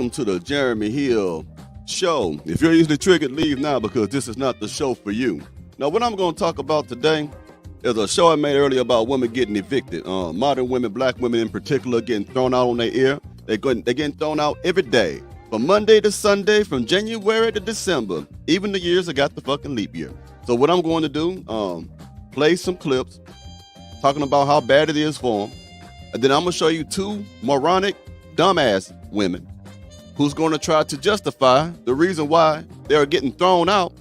welcome to the Jeremy Hill show. If you're easily triggered, leave now because this is not the show for you. Now, what I'm going to talk about today is a show I made earlier about women getting evicted. Modern women, black women in particular, getting thrown out on their ear. They're getting thrown out every day, from Monday to Sunday, from January to December, even the years that got the fucking leap year. So what I'm going to do, play some clips talking about how bad it is for them. And then I'm going to show you two moronic, dumbass women who's going to try to justify the reason why they're getting thrown out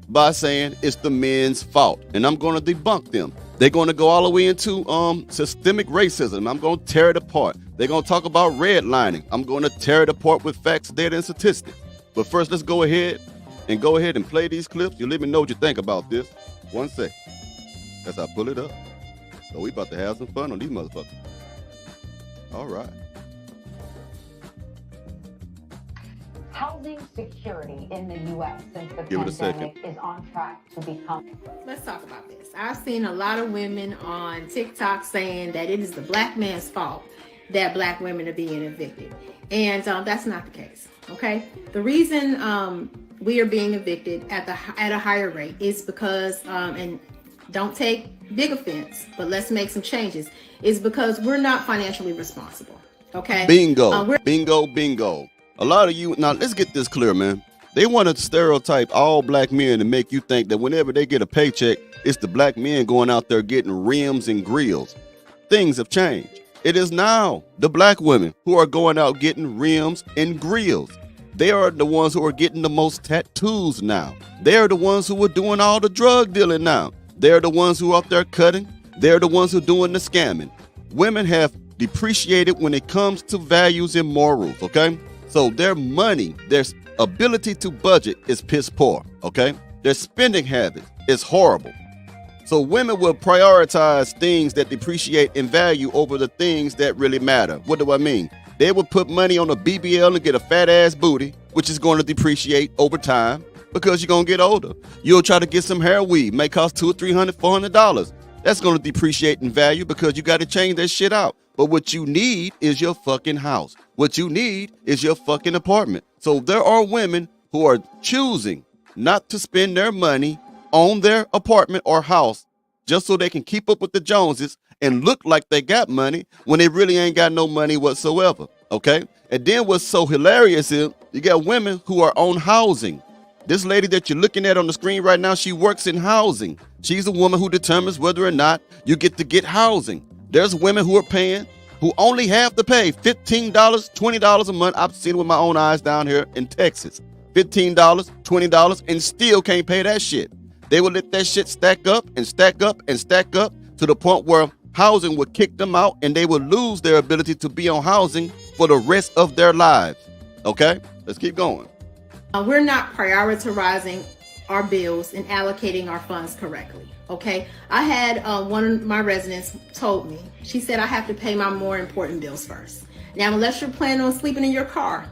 by saying it's the men's fault. And I'm going to debunk them. They're going to go all the way into systemic racism. I'm going to tear it apart. They're going to talk about redlining. I'm going to tear it apart with facts, data, and statistics. But first, let's go ahead and play these clips. You let me know what you think about this. 1 second. As I pull it up. So we about to have some fun on these motherfuckers. All right. Housing security in the U.S. since the pandemic is on track to become. Let's talk about this. I've seen a lot of women on TikTok saying that it is the black man's fault that black women are being evicted. And that's not the case, okay? The reason we are being evicted at a higher rate is because, and don't take big offense, but let's make some changes, is because we're not financially responsible, okay? Bingo, bingo. A lot of you, now let's get this clear, man. They want to stereotype all black men and make you think that whenever they get a paycheck, it's the black men going out there getting rims and grills. Things have changed. It is now the black women who are going out getting rims and grills. They are the ones who are getting the most tattoos now. They are the ones who are doing all the drug dealing now. They're the ones who are out there cutting. They're the ones who are doing the scamming. Women have depreciated when it comes to values and morals, okay? So their money, their ability to budget is piss poor, okay? Their spending habits is horrible. So women will prioritize things that depreciate in value over the things that really matter. What do I mean? They will put money on a BBL and get a fat ass booty, which is going to depreciate over time because you're going to get older. You'll try to get some hair weave, may cost $200, $300, $400. That's going to depreciate in value because you got to change that shit out. But what you need is your fucking house. What you need is your fucking apartment. So there are women who are choosing not to spend their money on their apartment or house just so they can keep up with the Joneses and look like they got money when they really ain't got no money whatsoever, okay? And then what's so hilarious is you got women who are on housing. This lady that you're looking at on the screen right now, she works in housing. She's a woman who determines whether or not you get to get housing. There's women who are paying, who only have to pay $15, $20 a month. I've seen it with my own eyes down here in Texas. $15, $20, and still can't pay that shit. They will let that shit stack up and stack up and stack up to the point where housing would kick them out and they would lose their ability to be on housing for the rest of their lives. Okay, let's keep going. We're not prioritizing our bills and allocating our funds correctly. Okay, I had one of my residents told me, she said I have to pay my more important bills first. Now, unless you're planning on sleeping in your car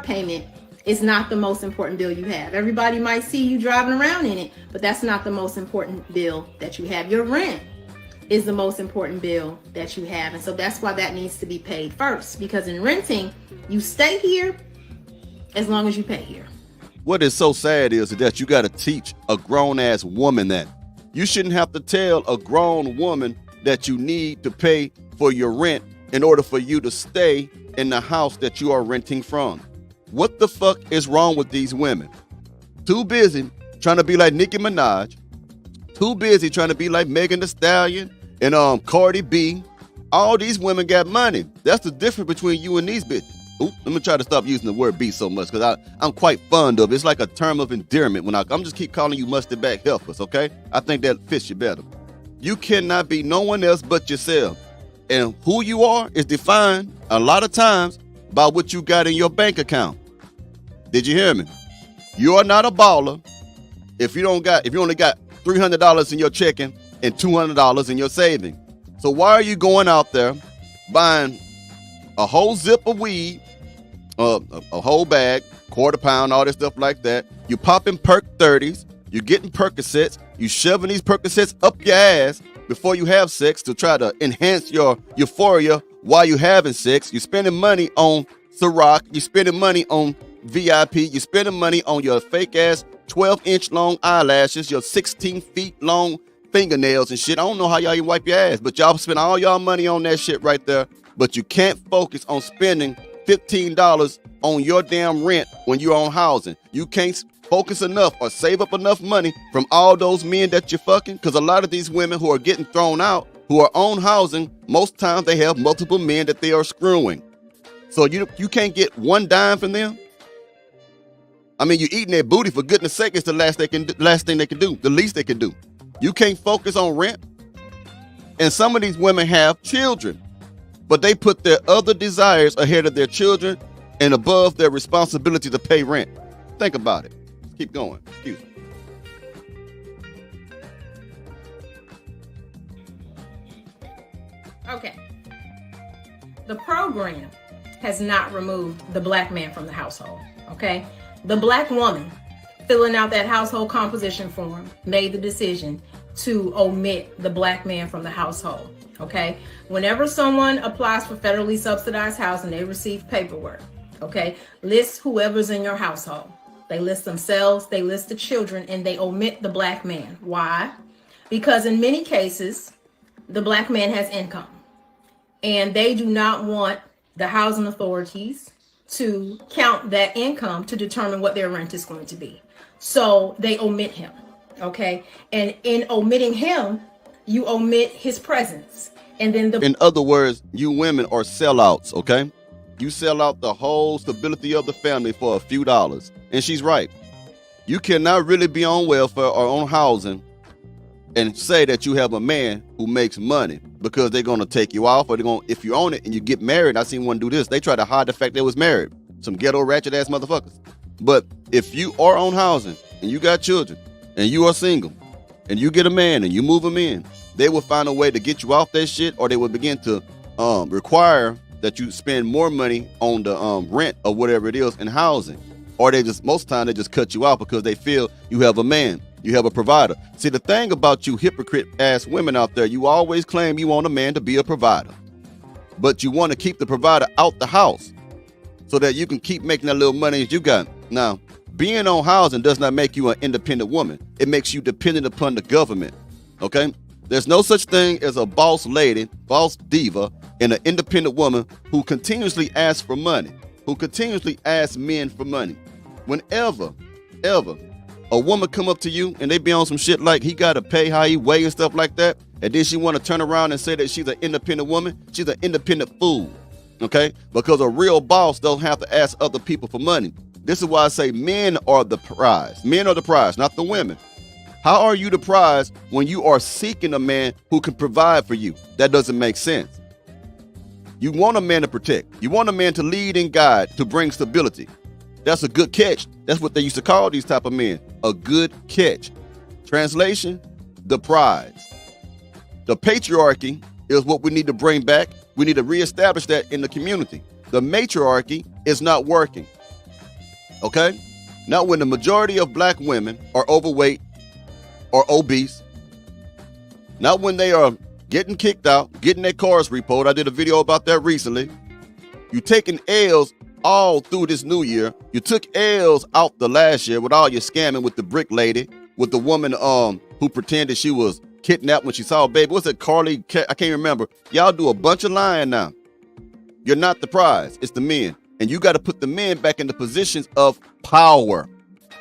payment is not the most important bill you have. Everybody might see you driving around in it, but that's not the most important bill that you have. Your rent is the most important bill that you have. And so that's why that needs to be paid first, because in renting, you stay here as long as you pay here. What is so sad is that you got to teach a grown-ass woman that. You shouldn't have to tell a grown woman that you need to pay for your rent in order for you to stay in the house that you are renting from. What the fuck is wrong with these women? Too busy trying to be like Nicki Minaj. Too busy trying to be like Megan Thee Stallion and Cardi B. All these women got money. That's the difference between you and these bitches. Ooh, let me try to stop using the word B so much because I'm quite fond of it. It's like a term of endearment when I'm just keep calling you mustard back helpers, okay? I think that fits you better. You cannot be no one else but yourself. And who you are is defined a lot of times by what you got in your bank account. Did you hear me? You are not a baller if you only got $300 in your checking and $200 in your saving. So why are you going out there buying a whole zip of weed, a whole bag, quarter pound, all this stuff like that? You popping Perk 30s, you getting Percocets, you shoving these Percocets up your ass before you have sex to try to enhance your euphoria while you having sex. You're spending money on Ciroc. You're spending money on VIP. You're spending money on your fake-ass 12-inch long eyelashes, your 16 feet long fingernails and shit. I don't know how y'all even wipe your ass, but y'all spend all y'all money on that shit right there, but you can't focus on spending $15 on your damn rent when you're on housing. You can't focus enough or save up enough money from all those men that you're fucking, because a lot of these women who are getting thrown out, who are on housing, most times they have multiple men that they are screwing. So you can't get one dime from them. I mean, you're eating their booty, for goodness sake. It's the last thing they can do, the least they can do. You can't focus on rent. And some of these women have children, but they put their other desires ahead of their children and above their responsibility to pay rent. Think about it. Keep going. Excuse me. Okay. The program has not removed the black man from the household. Okay. The black woman filling out that household composition form made the decision to omit the black man from the household. Okay. Whenever someone applies for federally subsidized housing, they receive paperwork. Okay. List whoever's in your household. They list themselves, they list the children, and they omit the black man. Why? Because in many cases, the black man has income, and they do not want the housing authorities to count that income to determine what their rent is going to be. So they omit him. Okay. And in omitting him, you omit his presence. And then in other words, you women are sellouts. Okay. You sell out the whole stability of the family for a few dollars. And she's right. You cannot really be on welfare or on housing and say that you have a man who makes money, because they're going to take you off, or they're going, if you own it and you get married. I seen one do this. They try to hide the fact they was married. Some ghetto ratchet ass motherfuckers. But if you are on housing and you got children and you are single and you get a man and you move him in, they will find a way to get you off that shit, or they will begin to require that you spend more money on the rent or whatever it is in housing. Or they just, most time they just cut you out because they feel you have a man, you have a provider. See, the thing about you hypocrite ass women out there, you always claim you want a man to be a provider, but you want to keep the provider out the house so that you can keep making that little money that you got. Now, being on housing does not make you an independent woman. It makes you dependent upon the government. Okay? There's no such thing as a boss lady, boss diva, and an independent woman who continuously asks for money, who continuously asks men for money. Whenever, ever, a woman come up to you and they be on some shit like he got to pay how he weigh and stuff like that, and then she want to turn around and say that she's an independent woman, she's an independent fool. Okay? Because a real boss don't have to ask other people for money. This is why I say men are the prize. Men are the prize, not the women. How are you the prize when you are seeking a man who can provide for you? That doesn't make sense. You want a man to protect. You want a man to lead and guide, to bring stability. That's a good catch. That's what they used to call these type of men. A good catch. Translation, the prize. The patriarchy is what we need to bring back. We need to reestablish that in the community. The matriarchy is not working. Okay? Now, when the majority of black women are overweight or obese, not when they are getting kicked out, getting their cars repoed. I did a video about that recently. You taking L's all through this new year. You took L's out the last year with all your scamming with the brick lady, with the woman who pretended she was kidnapped when she saw a baby. What's it, Carly? I can't remember. Y'all do a bunch of lying now. You're not the prize. It's the men. And you got to put the men back in the positions of power.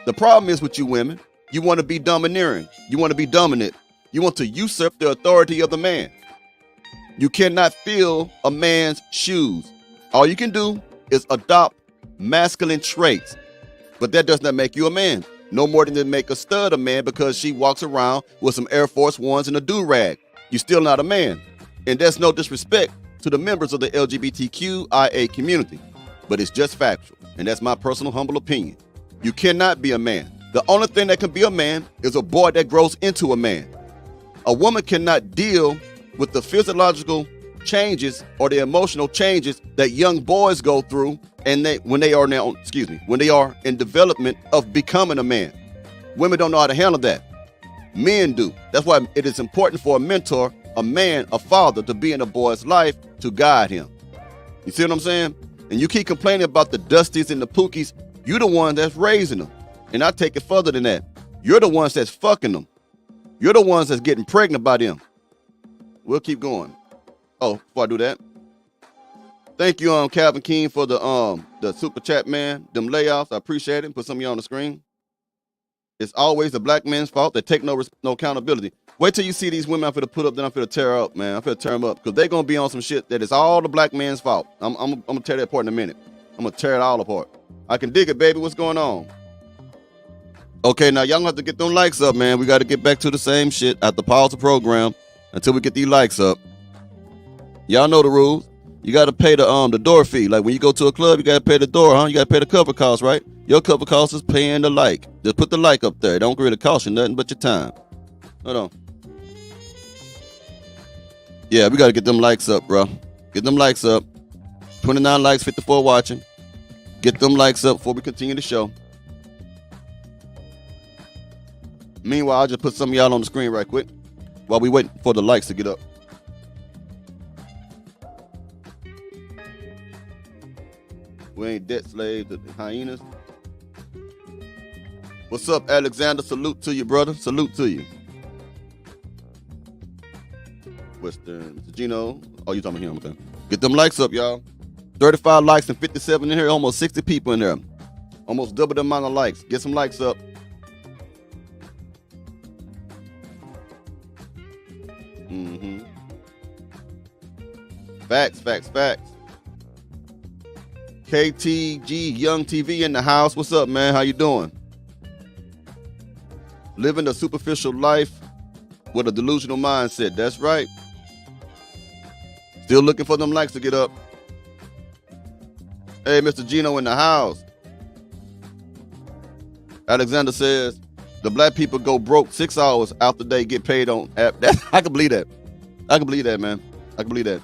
The problem is with you women, you want to be domineering. You want to be dominant. You want to usurp the authority of the man. You cannot fill a man's shoes. All you can do is adopt masculine traits. But that does not make you a man. No more than to make a stud a man because she walks around with some Air Force Ones and a do-rag. You're still not a man. And there's no disrespect to the members of the LGBTQIA community. But it's just factual. And that's my personal humble opinion. You cannot be a man. The only thing that can be a man is a boy that grows into a man. A woman cannot deal with the physiological changes or the emotional changes that young boys go through and when they are in development of becoming a man. Women don't know how to handle that. Men do. That's why it is important for a mentor, a man, a father, to be in a boy's life to guide him. You see what I'm saying? And you keep complaining about the Dusties and the Pookies. You the one that's raising them. And I take it further than that. You're the ones that's fucking them. You're the ones that's getting pregnant by them. We'll keep going. Oh, before I do that, thank you, Calvin King, for the super chat, man. Them layoffs, I appreciate it. Put some of you on the screen. It's always the black man's fault. They take no accountability. Wait till you see these women I'm finna put up, then I'm finna tear her up, man. I'm finna tear them up because they're gonna be on some shit that is all the black man's fault. I'm gonna tear that apart in a minute. I'm gonna tear it all apart. I can dig it, baby. What's going on? Okay, now y'all have to get them likes up, man. We got to get back to the same shit. I have to pause the program until we get these likes up. Y'all know the rules. You got to pay the door fee. Like when you go to a club, you got to pay the door, huh? You got to pay the cover cost, right? Your cover cost is paying the like. Just put the like up there. It don't really cost you nothing but your time. Hold on. Yeah, we got to get them likes up, bro. Get them likes up. 29 likes, 54 watching. Get them likes up before we continue the show. Meanwhile, I'll just put some of y'all on the screen right quick while we wait for the likes to get up. We ain't debt slaves to the hyenas. What's up, Alexander? Salute to you, brother. Salute to you. Western, Mr. Gino. Oh, you talking about him? Okay. Get them likes up, y'all. 35 likes and 57 in here. Almost 60 people in there. Almost double the amount of likes. Get some likes up. Mm-hmm. Facts. KTG Young TV in the house. What's up, man? How you doing? Living a superficial life with a delusional mindset. That's right. Still looking for them likes to get up. Hey, Mr. Gino in the house. Alexander says, the black people go broke 6 hours after they get paid on app. I can believe that. I can believe that, man. I can believe that.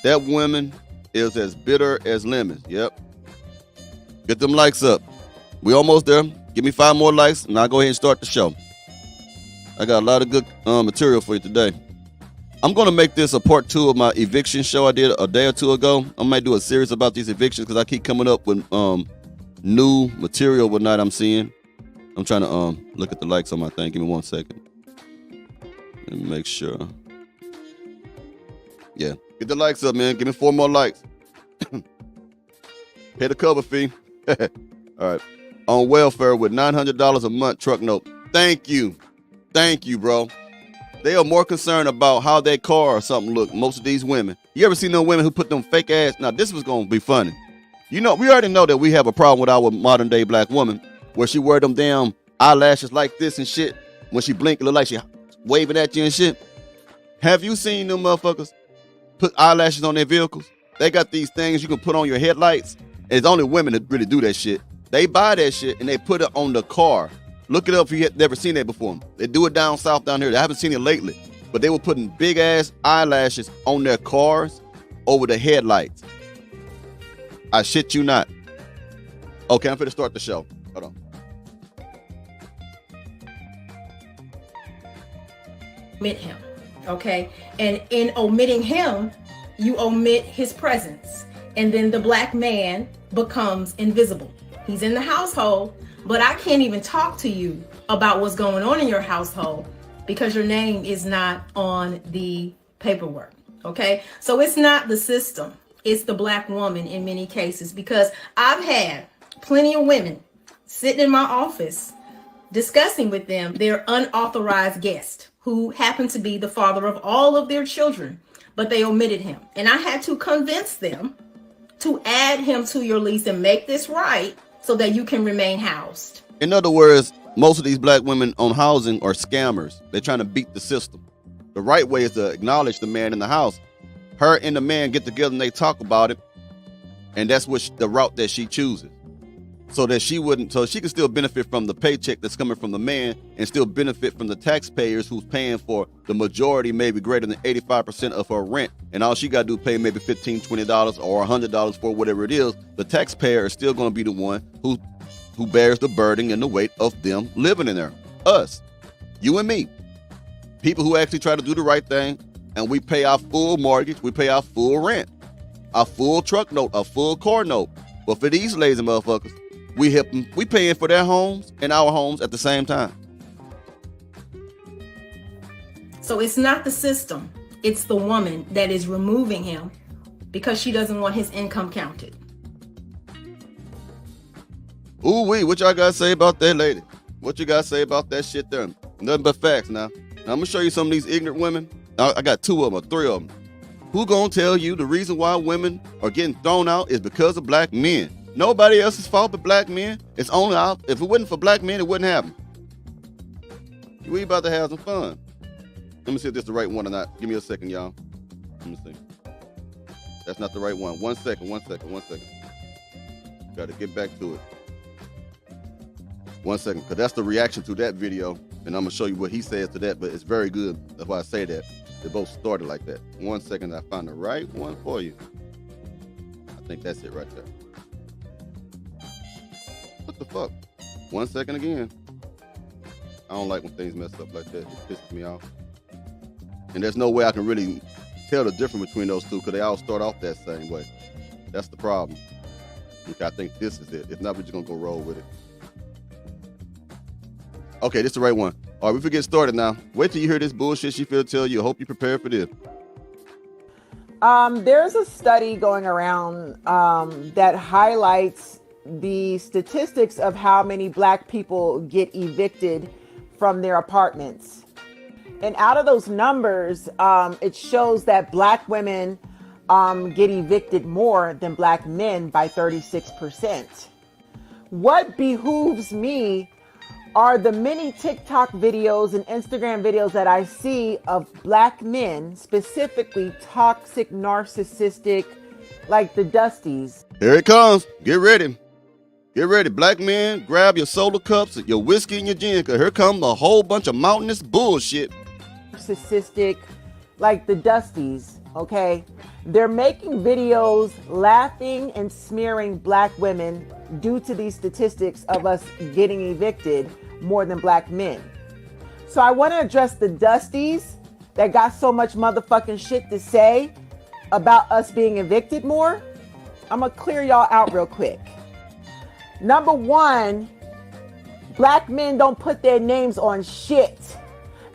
That woman is as bitter as lemons. Yep. Get them likes up. We almost there. Give me 5 more likes, and I'll go ahead and start the show. I got a lot of good material for you today. I'm going to make this a part 2 of my eviction show I did a day or 2 ago. I might do a series about these evictions because I keep coming up with new material whatnot I'm seeing. I'm trying to look at the likes on my thing. Give me 1 second. Let me make sure. Yeah. Get the likes up, man. Give me 4 more likes. Pay the cover fee. All right. On welfare with $900 a month truck note. Thank you. Thank you, bro. They are more concerned about how their car or something look. Most of these women. You ever seen them women who put them fake ass? Now, this was going to be funny. You know, we already know that we have a problem with our modern day black woman where she wear them damn eyelashes like this and shit. When she blink, it look like she waving at you and shit. Have you seen them motherfuckers put eyelashes on their vehicles? They got these things you can put on your headlights. And it's only women that really do that shit. They buy that shit and they put it on the car. Look it up if you have never seen that before. They do it down south down here. I haven't seen it lately. But they were putting big ass eyelashes on their cars over the headlights. I shit you not. Okay, I'm finna start the show. Hold on. Omit him, okay? And in omitting him, you omit his presence. And then the black man becomes invisible. He's in the household, but I can't even talk to you about what's going on in your household because your name is not on the paperwork, okay? So it's not the system. It's the black woman in many cases, because I've had plenty of women sitting in my office discussing with them their unauthorized guest who happened to be the father of all of their children, but they omitted him. And I had to convince them to add him to your lease and make this right so that you can remain housed. In other words, most of these black women on housing are scammers. They're trying to beat the system. The right way is to acknowledge the man in the house. Her and the man get together and they talk about it. And that's what the route that she chooses. So that she can still benefit from the paycheck that's coming from the man and still benefit from the taxpayers who's paying for the majority, maybe greater than 85% of her rent. And all she got to do pay maybe $15, $20 or $100 for whatever it is. The taxpayer is still going to be the one who bears the burden and the weight of them living in there. Us, you and me, people who actually try to do the right thing, and we pay our full mortgage, we pay our full rent. a full truck note, a full car note. But for these lazy motherfuckers, we help them. We paying for their homes and our homes at the same time. So it's not the system. It's the woman that is removing him because she doesn't want his income counted. Ooh wee, what y'all gotta say about that lady? What you gotta say about that shit there? Nothing but facts now. Now I'm gonna show you some of these ignorant women. I got 2 of them or 3 of them. Who gonna tell you the reason why women are getting thrown out is because of black men? Nobody else's fault but black men. It's only out. If it wasn't for black men, it wouldn't happen. We about to have some fun. Let me see if this is the right one or not. Give me a second, y'all. Let me see. That's not the right one. 1 second. Got to get back to it. 1 second, because that's the reaction to that video, and I'm going to show you what he says to that, but it's very good. That's why I say that. They both started like that. 1 second, I found the right one for you. I think that's it right there. What the fuck? 1 second again. I don't like when things mess up like that. It pisses me off. And there's no way I can really tell the difference between those two because they all start off that same way. That's the problem. Okay, I think this is it. If not, we're just going to go roll with it. Okay, this is the right one. All right, we get started now. Wait till you hear this bullshit she finna tell you. I hope you prepared for this. There's a study going around that highlights the statistics of how many black people get evicted from their apartments. And out of those numbers, it shows that black women get evicted more than black men by 36%. What behooves me are the many TikTok videos and Instagram videos that I see of black men, specifically toxic, narcissistic, like the Dusties. Here it comes. Get ready. Get ready. Black men, grab your soda cups, your whiskey, and your gin, because here comes a whole bunch of mountainous bullshit. Narcissistic, like the Dusties, okay? They're making videos laughing and smearing black women due to these statistics of us getting evicted more than black men. So I want to address the Dusties that got so much motherfucking shit to say about us being evicted more. I'm going to clear y'all out real quick. Number one, black men don't put their names on shit.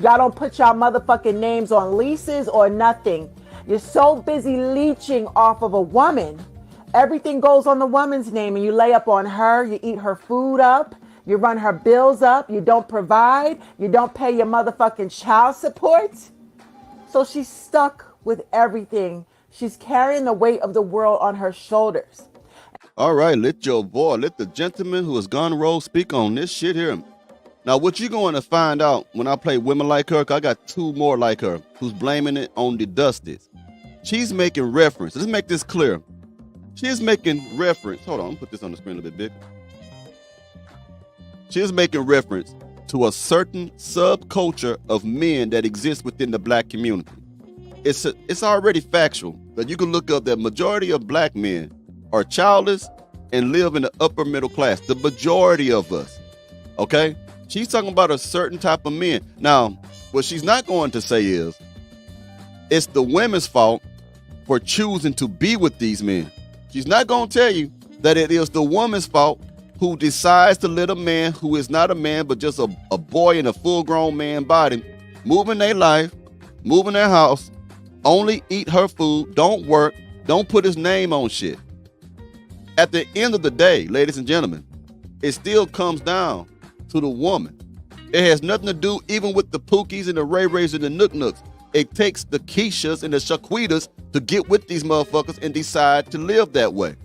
Y'all don't put y'all motherfucking names on leases or nothing. You're so busy leeching off of a woman. Everything goes on the woman's name and you lay up on her. You eat her food up. You run her bills up. You don't provide. You don't pay your motherfucking child support. So she's stuck with everything. She's carrying the weight of the world on her shoulders. All right, let the gentleman who has gone rogue speak on this shit here. Now, what you're going to find out when I play women like her, 'cause I got 2 more like her who's blaming it on the Dusties. She's making reference. Let's make this clear. She's making reference. Hold on, I'm gonna put this on the screen a little bit bigger. She's making reference to a certain subculture of men that exists within the black community. It's already factual, but you can look up that majority of black men are childless and live in the upper middle class. The majority of us, okay? She's talking about a certain type of men. Now, what she's not going to say is, it's the women's fault for choosing to be with these men. She's not going to tell you that it is the woman's fault who decides to let a man who is not a man but just a boy in a full-grown man body move in their life, move in their house, only eat her food, don't work, don't put his name on shit. At the end of the day, ladies and gentlemen, it still comes down to the woman. It has nothing to do even with the Pookies and the Ray Rays and the Nook Nooks. It takes the Keishas and the Shaquitas to get with these motherfuckers and decide to live that way.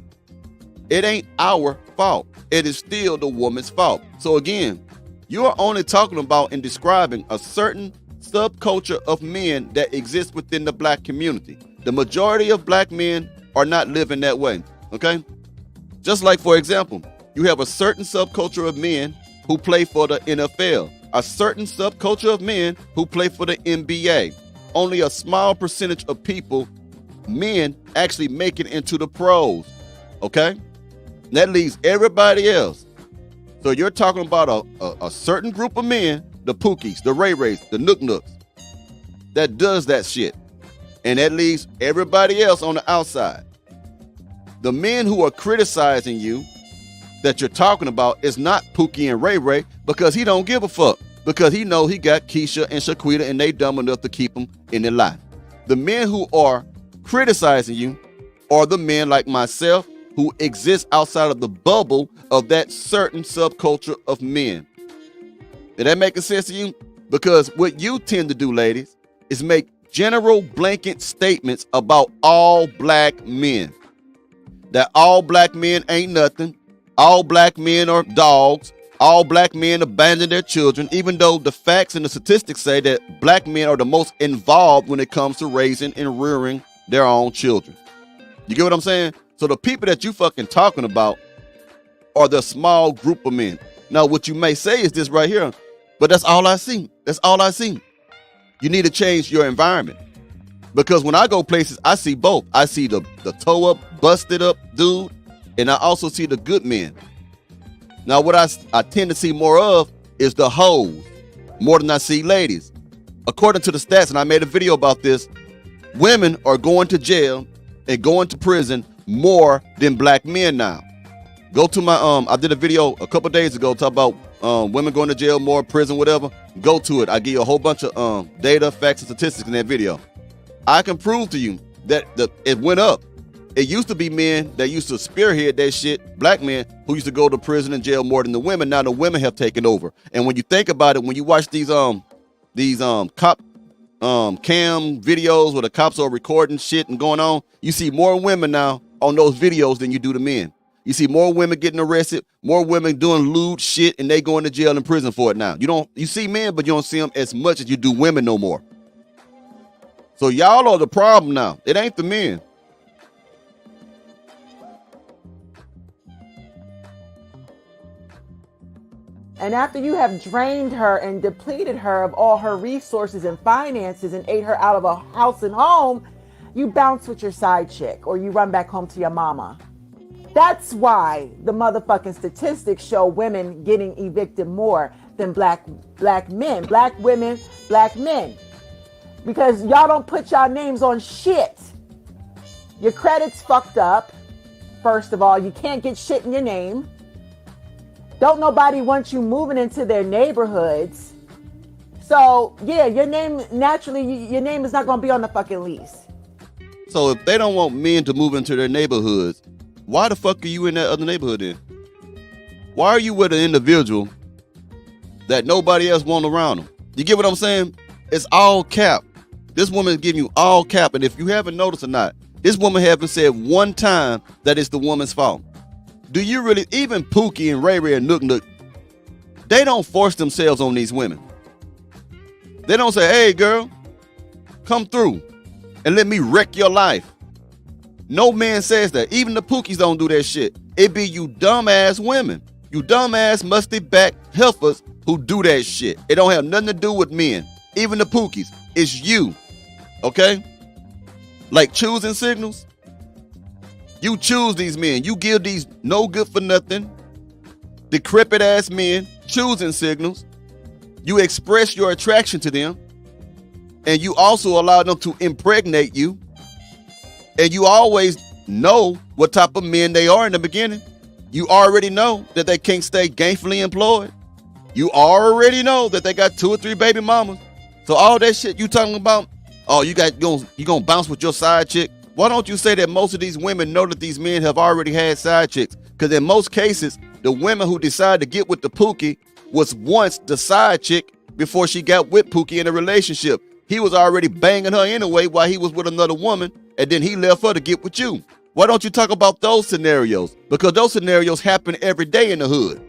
It ain't our fault. It is still the woman's fault. So again, you are only talking about and describing a certain subculture of men that exists within the black community. The majority of black men are not living that way, okay? Just like, for example, you have a certain subculture of men who play for the NFL, a certain subculture of men who play for the NBA. Only a small percentage of people, men, actually make it into the pros, okay? That leaves everybody else. So you're talking about a certain group of men, the Pookies, the Ray Rays, the Nook Nooks, that does that shit. And that leaves everybody else on the outside. The men who are criticizing you that you're talking about is not Pookie and Ray Ray, because he don't give a fuck. Because he know he got Keisha and Shaquita and they dumb enough to keep him in their life. The men who are criticizing you are the men like myself who exist outside of the bubble of that certain subculture of men. Is that making sense to you? Because what you tend to do, ladies, is make general blanket statements about all black men. That all black men ain't nothing. All black men are dogs. All black men abandon their children, even though the facts and the statistics say that black men are the most involved when it comes to raising and rearing their own children. You get what I'm saying? So the people that you fucking talking about are the small group of men. Now, what you may say is this right here, but that's all I see. That's all I see. You need to change your environment. Because when I go places, I see both. I see the toe up, busted up dude, and I also see the good men. Now, what I tend to see more of is the hoes, more than I see ladies. According to the stats, and I made a video about this, women are going to jail and going to prison more than black men now. Go to my, I did a video a couple days ago talk about women going to jail more, prison, whatever. Go to it. I give you a whole bunch of data, facts, and statistics in that video. I can prove to you that it went up. It used to be men that used to spearhead that shit, black men who used to go to prison and jail more than the women. Now the women have taken over. And when you think about it, when you watch these cop cam videos where the cops are recording shit and going on, you see more women now on those videos than you do the men. You see more women getting arrested, more women doing lewd shit, and they going to jail and prison for it now. You see men, but you don't see them as much as you do women no more. So y'all are the problem now. It ain't the men. And after you have drained her and depleted her of all her resources and finances and ate her out of a house and home, you bounce with your side chick or you run back home to your mama. That's why the motherfucking statistics show women getting evicted more than black men, black women, black men. Because y'all don't put y'all names on shit. Your credit's fucked up. First of all, you can't get shit in your name. Don't nobody want you moving into their neighborhoods. So, yeah, your name, naturally, your name is not going to be on the fucking lease. So if they don't want men to move into their neighborhoods, why the fuck are you in that other neighborhood then? Why are you with an individual that nobody else wants around them? You get what I'm saying? It's all cap. This woman is giving you all cap. And if you haven't noticed or not, this woman haven't said one time that it's the woman's fault. Do you really, even Pookie and Ray Ray and Nook Nook, they don't force themselves on these women. They don't say, hey girl, come through and let me wreck your life. No man says that. Even the Pookies don't do that shit. It be you dumbass women. You dumbass musty back heifers who do that shit. It don't have nothing to do with men. Even the Pookies. It's you. Okay? Like choosing signals. You choose these men. You give these no good for nothing, decrepit ass men choosing signals. You express your attraction to them. And you also allow them to impregnate you. And you always know what type of men they are in the beginning. You already know that they can't stay gainfully employed. You already know that they got 2 or 3 baby mamas. So all that shit you talking about, oh, you gonna bounce with your side chick. Why don't you say that most of these women know that these men have already had side chicks? Because in most cases, the women who decide to get with the Pookie was once the side chick before she got with Pookie in a relationship. He was already banging her anyway while he was with another woman, and then he left her to get with you. Why don't you talk about those scenarios? Because those scenarios happen every day in the hood.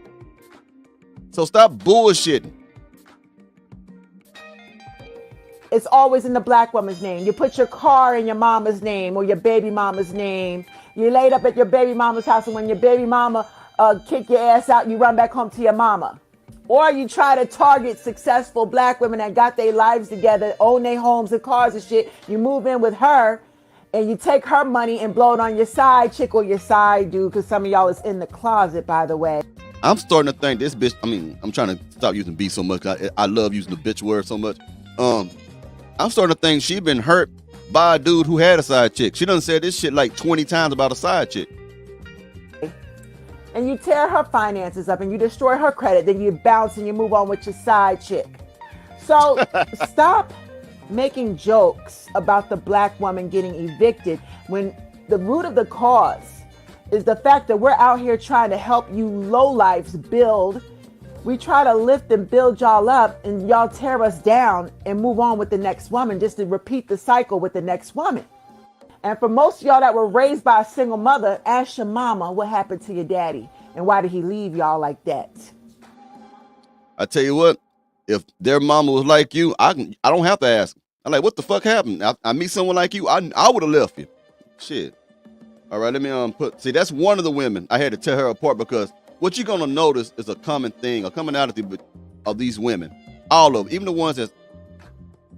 So stop bullshitting. It's always in the black woman's name. You put your car in your mama's name or your baby mama's name. You laid up at your baby mama's house, and when your baby mama kick your ass out, you run back home to your mama. Or you try to target successful black women that got their lives together, own their homes and cars and shit. You move in with her and you take her money and blow it on your side chick or your side dude, because some of y'all is in the closet, by the way. I'm starting to think this bitch, I'm trying to stop using B so much. I love using the bitch word so much. I'm starting to think she been hurt by a dude who had a side chick. She done said this shit like 20 times about a side chick. And you tear her finances up and you destroy her credit, then you bounce and you move on with your side chick. So stop making jokes about the black woman getting evicted when the root of the cause is the fact that we're out here trying to help you lowlifes build. We try to lift and build y'all up and y'all tear us down and move on with the next woman just to repeat the cycle with the next woman. And for most of y'all that were raised by a single mother, ask your mama what happened to your daddy and why did he leave y'all like that? I tell you what, if their mama was like you, I don't have to ask. I'm like, what the fuck happened? I meet someone like you, I would have left you. Shit. All right, let me see, that's one of the women. I had to tear her apart because what you're gonna notice is a common thing, a commonality of these women. All of them, even the ones that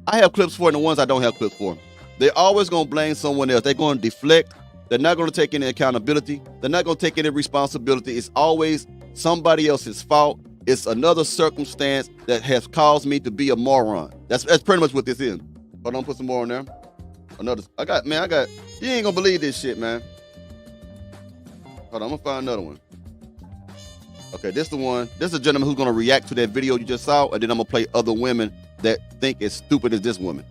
I have clips for and the ones I don't have clips for. They're always gonna blame someone else. They're gonna deflect. They're not gonna take any accountability. They're not gonna take any responsibility. It's always somebody else's fault. It's another circumstance that has caused me to be a moron. That's pretty much what this is. Hold on, put some more on there. I got, you ain't gonna believe this shit, man. Hold on, I'm gonna find another one. Okay, this is the one. This is a gentleman who's gonna react to that video you just saw, and then I'm gonna play other women that think as stupid as this woman.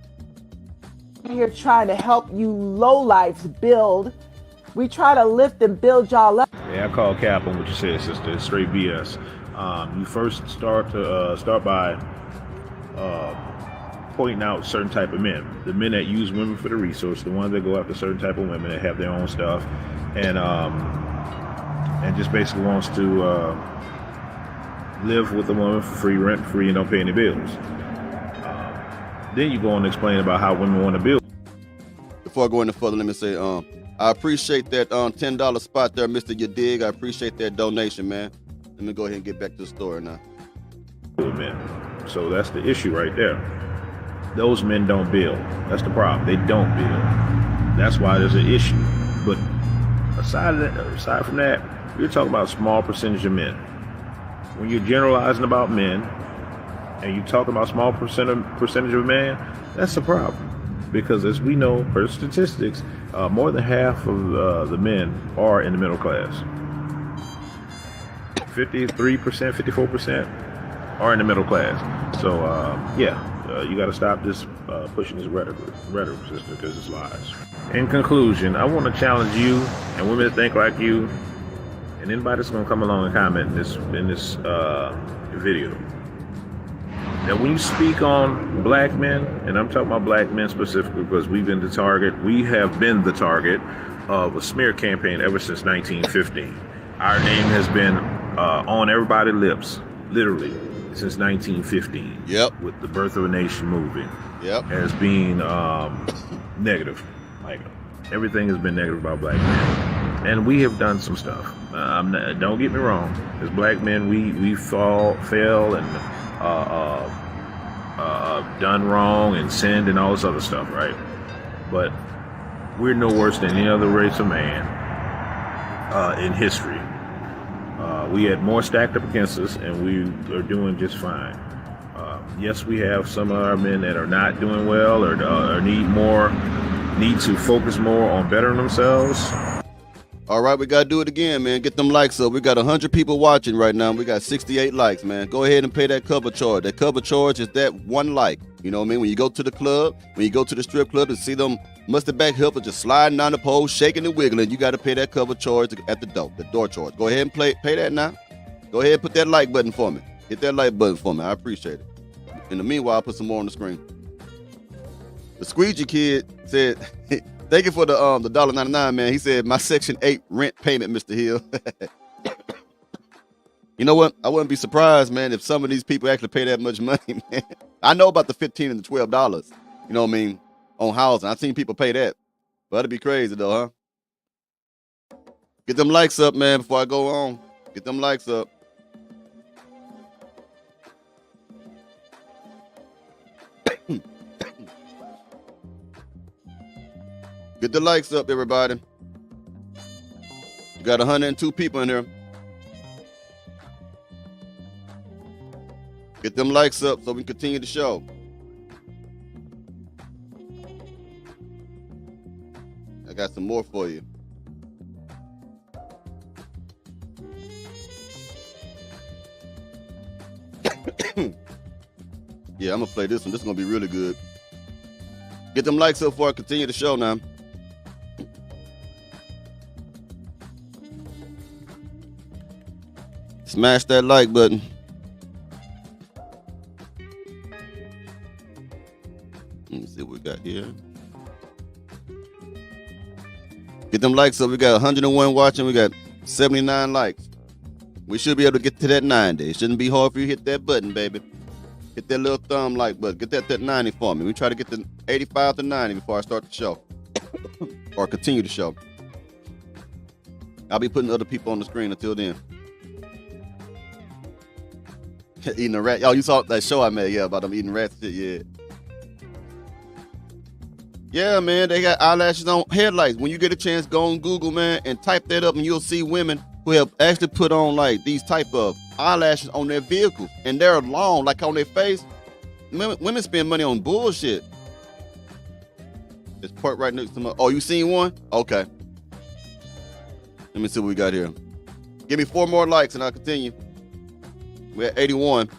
Here trying to help you lowlifes build. We try to lift and build y'all up. Yeah, I call cap on what you said, sister. It's straight BS. You first start by pointing out certain type of men. The men that use women for the resource, the ones that go after certain type of women that have their own stuff, and just basically wants to live with a woman for free, rent free, and don't pay any bills. Then you go on to explain about how women want to build. Before I go any further, let me say, I appreciate that $10 spot there, Mr. You Dig. I appreciate that donation, man. Let me go ahead and get back to the story now. Men. So that's the issue right there. Those men don't build. That's the problem. They don't build. That's why there's an issue. But aside from that, you're talking about a small percentage of men. When you're generalizing about men, and you talk about small percentage of men, that's a problem. Because as we know, per statistics, more than half of the men are in the middle class. 53%, 54% are in the middle class. So you got to stop this pushing this rhetoric, sister, because it's lies. In conclusion, I want to challenge you and women that think like you, and anybody that's going to come along and comment in this video. Now, when you speak on black men, and I'm talking about black men specifically because we have been the target of a smear campaign ever since 1915. Our name has been on everybody's lips, literally, since 1915. Yep. With the Birth of a Nation movie. Yep. As being negative. Like, everything has been negative about black men. And we have done some stuff. Don't get me wrong. As black men, we fail and done wrong and sinned and all this other stuff, right? But we're no worse than any other race of man in history. We had more stacked up against us, and we are doing just fine. Yes, we have some of our men that are not doing well or need to focus more on bettering themselves. All right, we got to do it again, man. Get them likes up. We got 100 people watching right now. We got 68 likes, man. Go ahead and pay that cover charge. That cover charge is that one like. You know what I mean? When you go to the club, when you go to the strip club and see them mustard back helpers just sliding down the pole, shaking and wiggling, you got to pay that cover charge at the door charge. Go ahead and pay that now. Go ahead and put that like button for me. Hit that like button for me. I appreciate it. In the meanwhile, I'll put some more on the screen. The Squeegee Kid said... Thank you for the $1.99, man. He said, my Section 8 rent payment, Mr. Hill. You know what? I wouldn't be surprised, man, if some of these people actually pay that much money, man. I know about the $15 and the $12, you know what I mean, on housing. I've seen people pay that. But that'd be crazy, though, huh? Get them likes up, man, before I go on. Get them likes up. Get the likes up, everybody. You got 102 people in here. Get them likes up so we can continue the show. Got some more for you. Yeah, I'm gonna play this one. This is gonna be really good. Get them likes up before I continue the show now. Smash that like button. Let me see what we got here. Get them likes up. We got 101 watching. We got 79 likes. We should be able to get to that 90. It shouldn't be hard for you to hit that button, baby. Hit that little thumb like button. Get that 90 for me. We try to get to 85 to 90 before I start the show. Or continue the show. I'll be putting other people on the screen until then. Eating a rat. Oh, you saw that show I made, yeah, about them eating rats shit, yeah. Yeah, man, they got eyelashes on headlights. When you get a chance, go on Google, man, and type that up, and you'll see women who have actually put on, like, these type of eyelashes on their vehicles. And they're long, like on their face. Women spend money on bullshit. It's part right next to my... Oh, you seen one? Okay. Let me see what we got here. Give me 4 more likes, and I'll continue. We're at 81.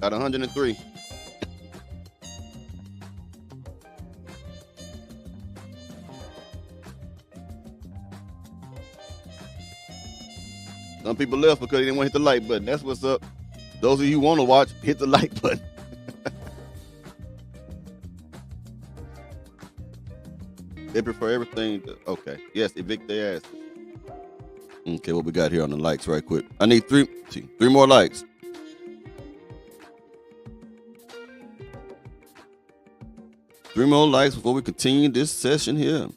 Got 103. Some people left because they didn't want to hit the like button. That's what's up. Those of you who want to watch, hit the like button. They prefer everything to, okay. Yes, evict their ass. Okay, what we got here on the likes right quick. I need 3 more likes. Three more likes before we continue this session here.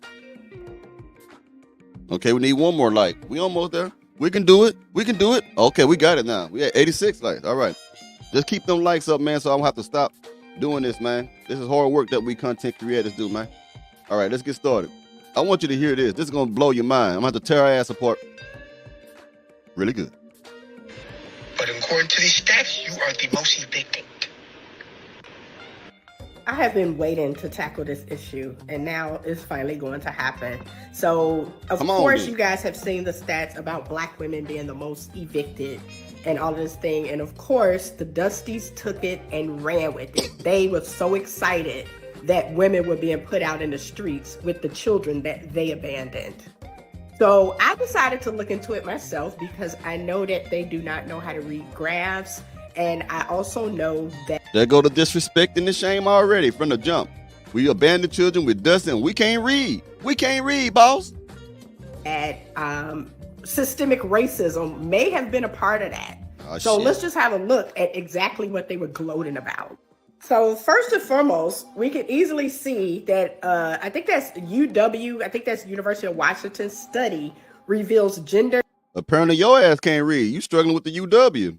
Okay, we need 1 more like. We almost there. We can do it. We can do it. Okay, we got it now. We at 86 likes. All right. Just keep them likes up, man, so I don't have to stop doing this, man. This is hard work that we content creators do, man. All right, let's get started. I want you to hear this. This is going to blow your mind. I'm going to have to tear our ass apart really good. But according to these stats, you are the most evicted. I have been waiting to tackle this issue, and now it's finally going to happen. So, of course, you guys have seen the stats about Black women being the most evicted and all of this thing. And of course, the Dusties took it and ran with it. They were so excited that women were being put out in the streets with the children that they abandoned. So I decided to look into it myself because I know that they do not know how to read graphs. And I also know that... There go the disrespect and the shame already from the jump. We abandoned children with dust and we can't read. We can't read, boss. That systemic racism may have been a part of that. So let's just have a look at exactly what they were gloating about. So first and foremost, we can easily see that I think that's UW, I think that's University of Washington study reveals gender. Apparently your ass can't read. You struggling with the UW.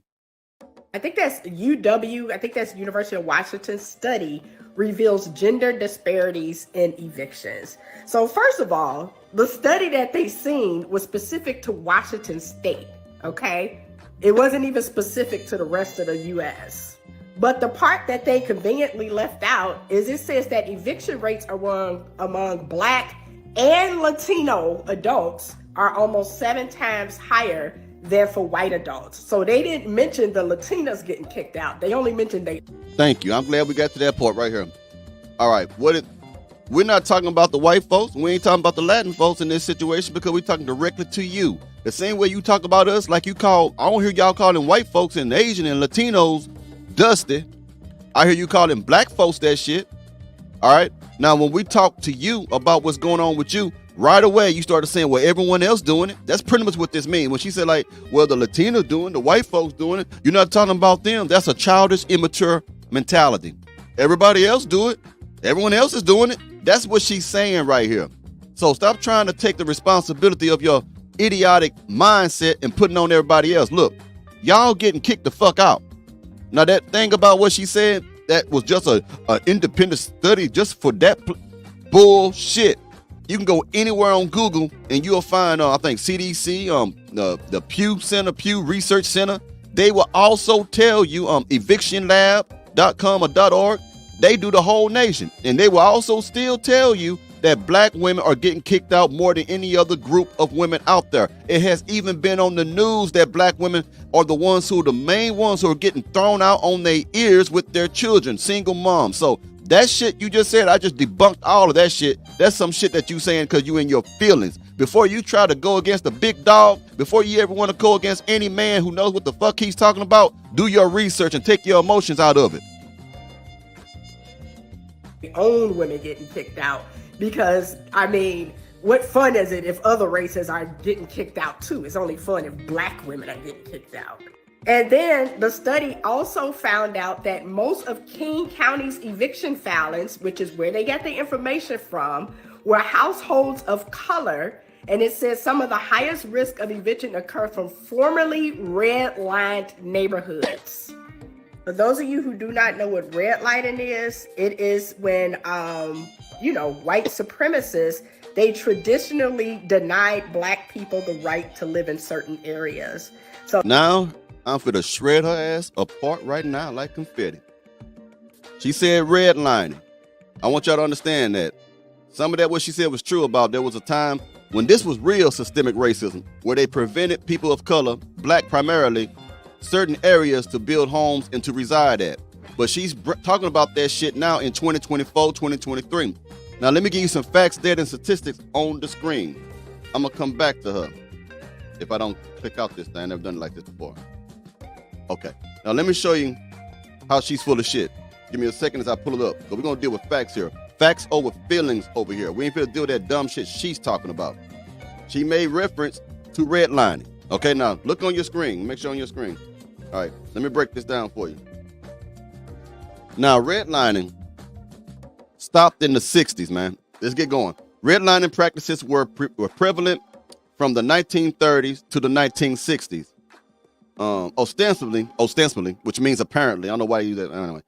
I think that's UW, I think that's University of Washington study reveals gender disparities in evictions. So first of all, the study that they seen was specific to Washington State, okay? It wasn't even specific to the rest of the US. But the part that they conveniently left out is it says that eviction rates among Black and Latino adults are almost 7 times higher than for white adults. So they didn't mention the Latinas getting kicked out. They only mentioned they. Thank you. I'm glad we got to that part right here. All right. We're not talking about the white folks. We ain't talking about the Latin folks in this situation because we're talking directly to you. The same way you talk about us, like you call, I don't hear y'all calling white folks and Asian and Latinos dusty. I hear you calling Black folks that shit. All right. Now, when we talk to you about what's going on with you, right away, you started saying, well, everyone else doing it. That's pretty much what this means. When she said, like, well, the Latinos doing, the white folks doing it, you're not talking about them. That's a childish, immature mentality. Everybody else do it. Everyone else is doing it. That's what she's saying right here. So stop trying to take the responsibility of your idiotic mindset and putting on everybody else. Look, y'all getting kicked the fuck out. Now, that thing about what she said, that was just an independent study just for that bullshit. You can go anywhere on Google and you'll find, I think, CDC, the Pew Research Center. They will also tell you, evictionlab.com or .org. They do the whole nation. And they will also still tell you that black women are getting kicked out more than any other group of women out there. It has even been on the news that black women are the ones who are the main ones who are getting thrown out on their ears with their children, single moms. So that shit you just said, I just debunked all of that shit. That's some shit that you saying because you in your feelings. Before you try to go against the big dog, before you ever want to go against any man who knows what the fuck he's talking about, do your research and take your emotions out of it. Own women getting kicked out, because I mean, what fun is it if other races are getting kicked out too? It's only fun if black women are getting kicked out. And then the study also found out that most of King County's eviction filings, which is where they get the information from, were households of color. And it says some of the highest risk of eviction occur from formerly redlined neighborhoods. For those of you who do not know what redlining is, it is when, white supremacists, they traditionally denied black people the right to live in certain areas. So now I'm finna shred her ass apart right now like confetti. She said redlining. I want y'all to understand that some of that what she said was true about there was a time when this was real systemic racism, where they prevented people of color, black primarily, certain areas to build homes and to reside at. But she's talking about that shit now in 2024, 2023. Now let me give you some facts, data, and statistics on the screen. I'm gonna come back to her if I don't click out this thing. I've never done it like this before. Okay, now let me show you how she's full of shit. Give me a second as I pull it up. So we're gonna deal with facts here. Facts over feelings over here. We ain't finna deal with that dumb shit she's talking about. She made reference to redlining. Okay, now look on your screen. Make sure on your screen. All right, let me break this down for you. Now, redlining stopped in the 60s, man. Let's get going. Redlining practices were prevalent from the 1930s to the 1960s. Ostensibly, which means apparently, I don't know why you use that, anyway,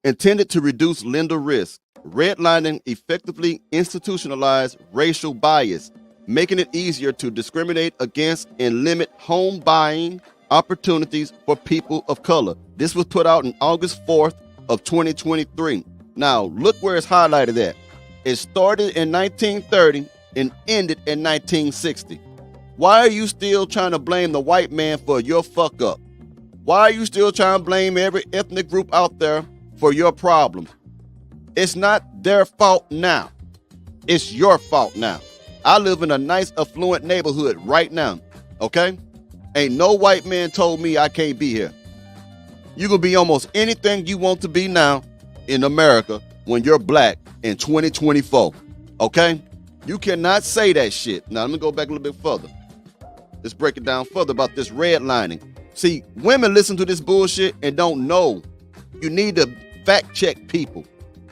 intended to reduce lender risk. Redlining effectively institutionalized racial bias, making it easier to discriminate against and limit home buying opportunities for people of color. This was put out on August 4th of 2023. Now, look where it's highlighted at. It started in 1930 and ended in 1960. Why are you still trying to blame the white man for your fuck up? Why are you still trying to blame every ethnic group out there for your problems? It's not their fault now. It's your fault now. I live in a nice, affluent neighborhood right now, okay? Ain't no white man told me I can't be here. You can be almost anything you want to be now in America when you're black in 2024, okay? You cannot say that shit. Now, let me go back a little bit further. Let's break it down further about this redlining. See, women listen to this bullshit and don't know. You need to fact check people.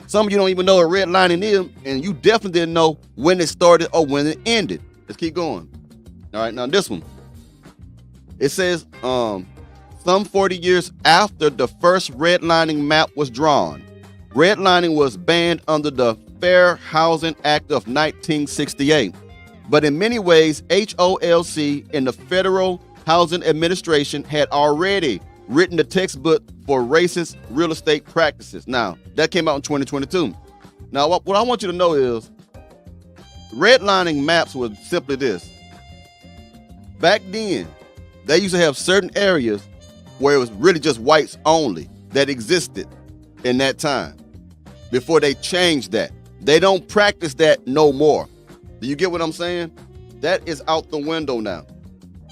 Some of you don't even know what redlining is, and you definitely didn't know when it started or when it ended. Let's keep going. All right, now this one. It says, some 40 years after the first redlining map was drawn, redlining was banned under the Fair Housing Act of 1968. But in many ways, HOLC and the Federal Housing Administration had already written the textbook for racist real estate practices. Now, that came out in 2022. Now, what I want you to know is redlining maps was simply this. Back then, they used to have certain areas where it was really just whites only that existed in that time before they changed that. They don't practice that no more. Do you get what I'm saying? That is out the window now.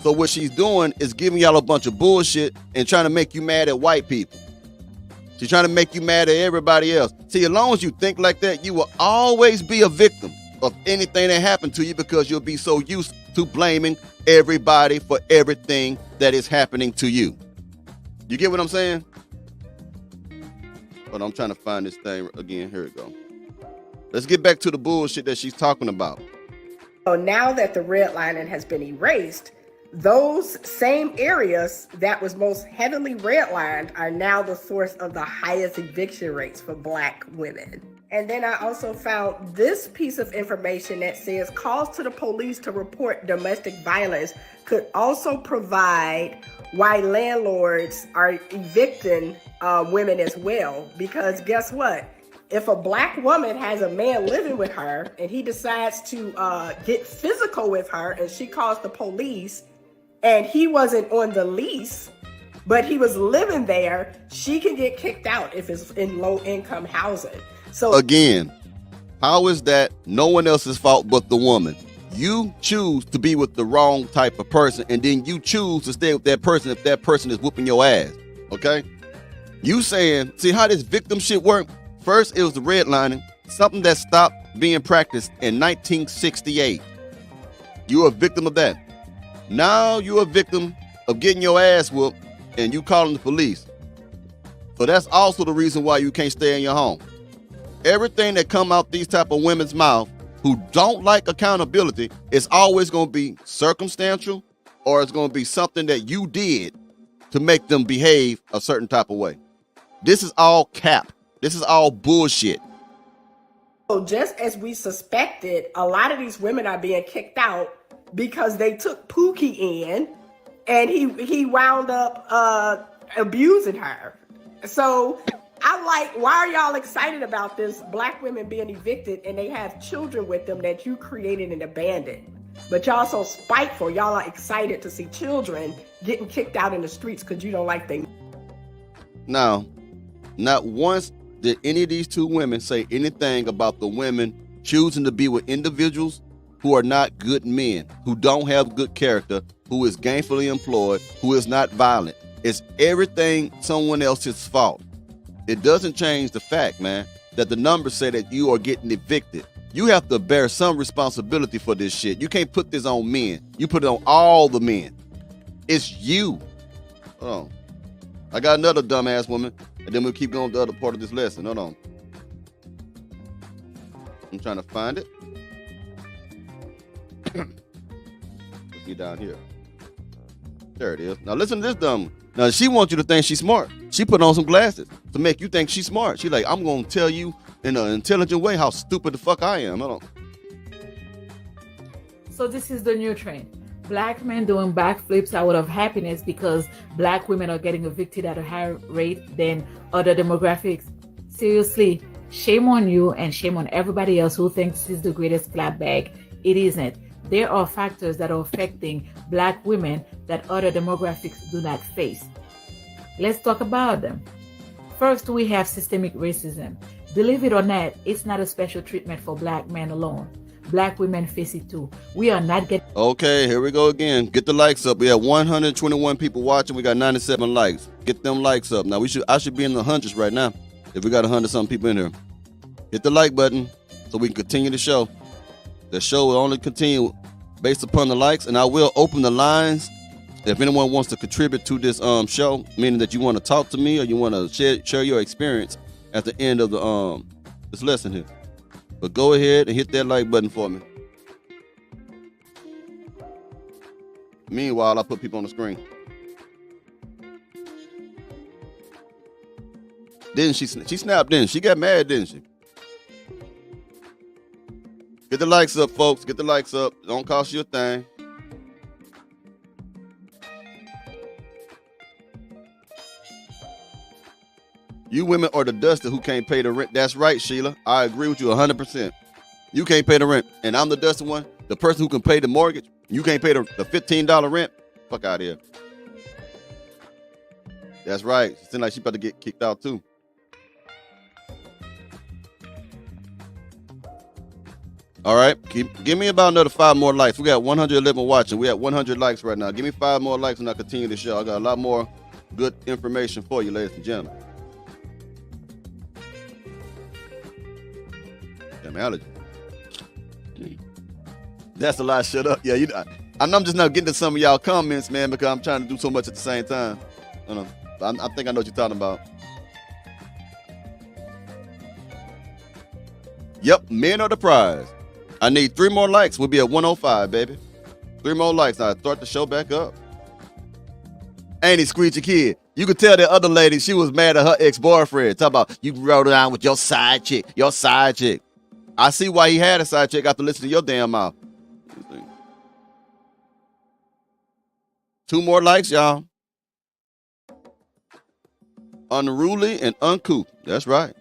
So what she's doing is giving y'all a bunch of bullshit and trying to make you mad at white people. She's trying to make you mad at everybody else. See, as long as you think like that, you will always be a victim of anything that happened to you because you'll be so used to blaming everybody for everything that is happening to you. You get what I'm saying? But I'm trying to find this thing again. Here we go. Let's get back to the bullshit that she's talking about. So now that the redlining has been erased, those same areas that was most heavily redlined are now the source of the highest eviction rates for Black women. And then I also found this piece of information that says calls to the police to report domestic violence could also provide why landlords are evicting women as well. Because guess what? if a black woman has a man living with her and he decides to get physical with her and she calls the police and he wasn't on the lease, but he was living there, she can get kicked out if it's in low income housing. So again, how is that no one else's fault but the woman? You choose to be with the wrong type of person, and then you choose to stay with that person if that person is whooping your ass, okay? You saying, see how this victim shit work? First, it was the redlining, something that stopped being practiced in 1968. You're a victim of that. Now you're a victim of getting your ass whooped and you calling the police. So that's also the reason why you can't stay in your home. Everything that come out these type of women's mouth who don't like accountability is always going to be circumstantial, or it's going to be something that you did to make them behave a certain type of way. This is all cap. This is all bullshit. So just as we suspected, a lot of these women are being kicked out because they took Pookie in and he wound up abusing her. So I'm like, why are y'all excited about this black women being evicted and they have children with them that you created and abandoned? But y'all so spiteful, y'all are excited to see children getting kicked out in the streets because you don't like them. Now, not once did any of these two women say anything about the women choosing to be with individuals who are not good men, who don't have good character, who is gainfully employed, who is not violent. It's everything someone else's fault. It doesn't change the fact, man, that the numbers say that you are getting evicted. You have to bear some responsibility for this shit. You can't put this on men. You put it on all the men. It's you. Hold on. I got another dumbass woman, and then we'll keep going to the other part of this lesson. Hold on. I'm trying to find it. Let's get down here. There it is. Now listen to this dumb. Now she wants you to think she's smart. She put on some glasses to make you think she's smart. She like, I'm going to tell you in an intelligent way how stupid the fuck I am. Hold on. So this is the new trend. Black men doing backflips out of happiness because black women are getting evicted at a higher rate than other demographics. Seriously, shame on you and shame on everybody else who thinks this is the greatest clap bag. It isn't. There are factors that are affecting black women that other demographics do not face. Let's talk about them. First, we have systemic racism. Believe it or not, it's not a special treatment for black men alone. Black women face it too. We are not getting... Okay, here we go again. Get the likes up. We have 121 people watching. We got 97 likes. Get them likes up. Now I should be in the hundreds right now if we got 100-something people in here. Hit the like button so we can continue the show. The show will only continue based upon the likes, and I will open the lines if anyone wants to contribute to this show, meaning that you want to talk to me or you want to share your experience at the end of the this lesson here. But go ahead and hit that like button for me. Meanwhile, I put people on the screen. Didn't she? She snapped, didn't she? She got mad, didn't she? Get the likes up, folks. Get the likes up. Don't cost you a thing. You women are the duster who can't pay the rent. That's right, Sheila. I agree with you 100%. You can't pay the rent. And I'm the dusty one. The person who can pay the mortgage. You can't pay the $15 rent. Fuck out of here. That's right. It seems like she about to get kicked out too. All right. Give me about another 5 more likes. We got 111 watching. We have 100 likes right now. Give me 5 more likes and I'll continue the show. I got a lot more good information for you, ladies and gentlemen. Damn allergy. That's a lot. Shut up. Yeah, I'm just not getting to some of y'all comments, man, because I'm trying to do so much at the same time. I think I know what you're talking about. Yep, men are the prize. I need 3 more likes. We'll be at 105, baby. 3 more likes. I'll start the show back up. Ain't he Screechy Kid? You could tell that other lady, she was mad at her ex-boyfriend. Talk about, you rode around with your side chick. Your side chick. I see why he had a side chick after listening to your damn mouth. 2 more likes, y'all. Unruly and uncouth. That's right.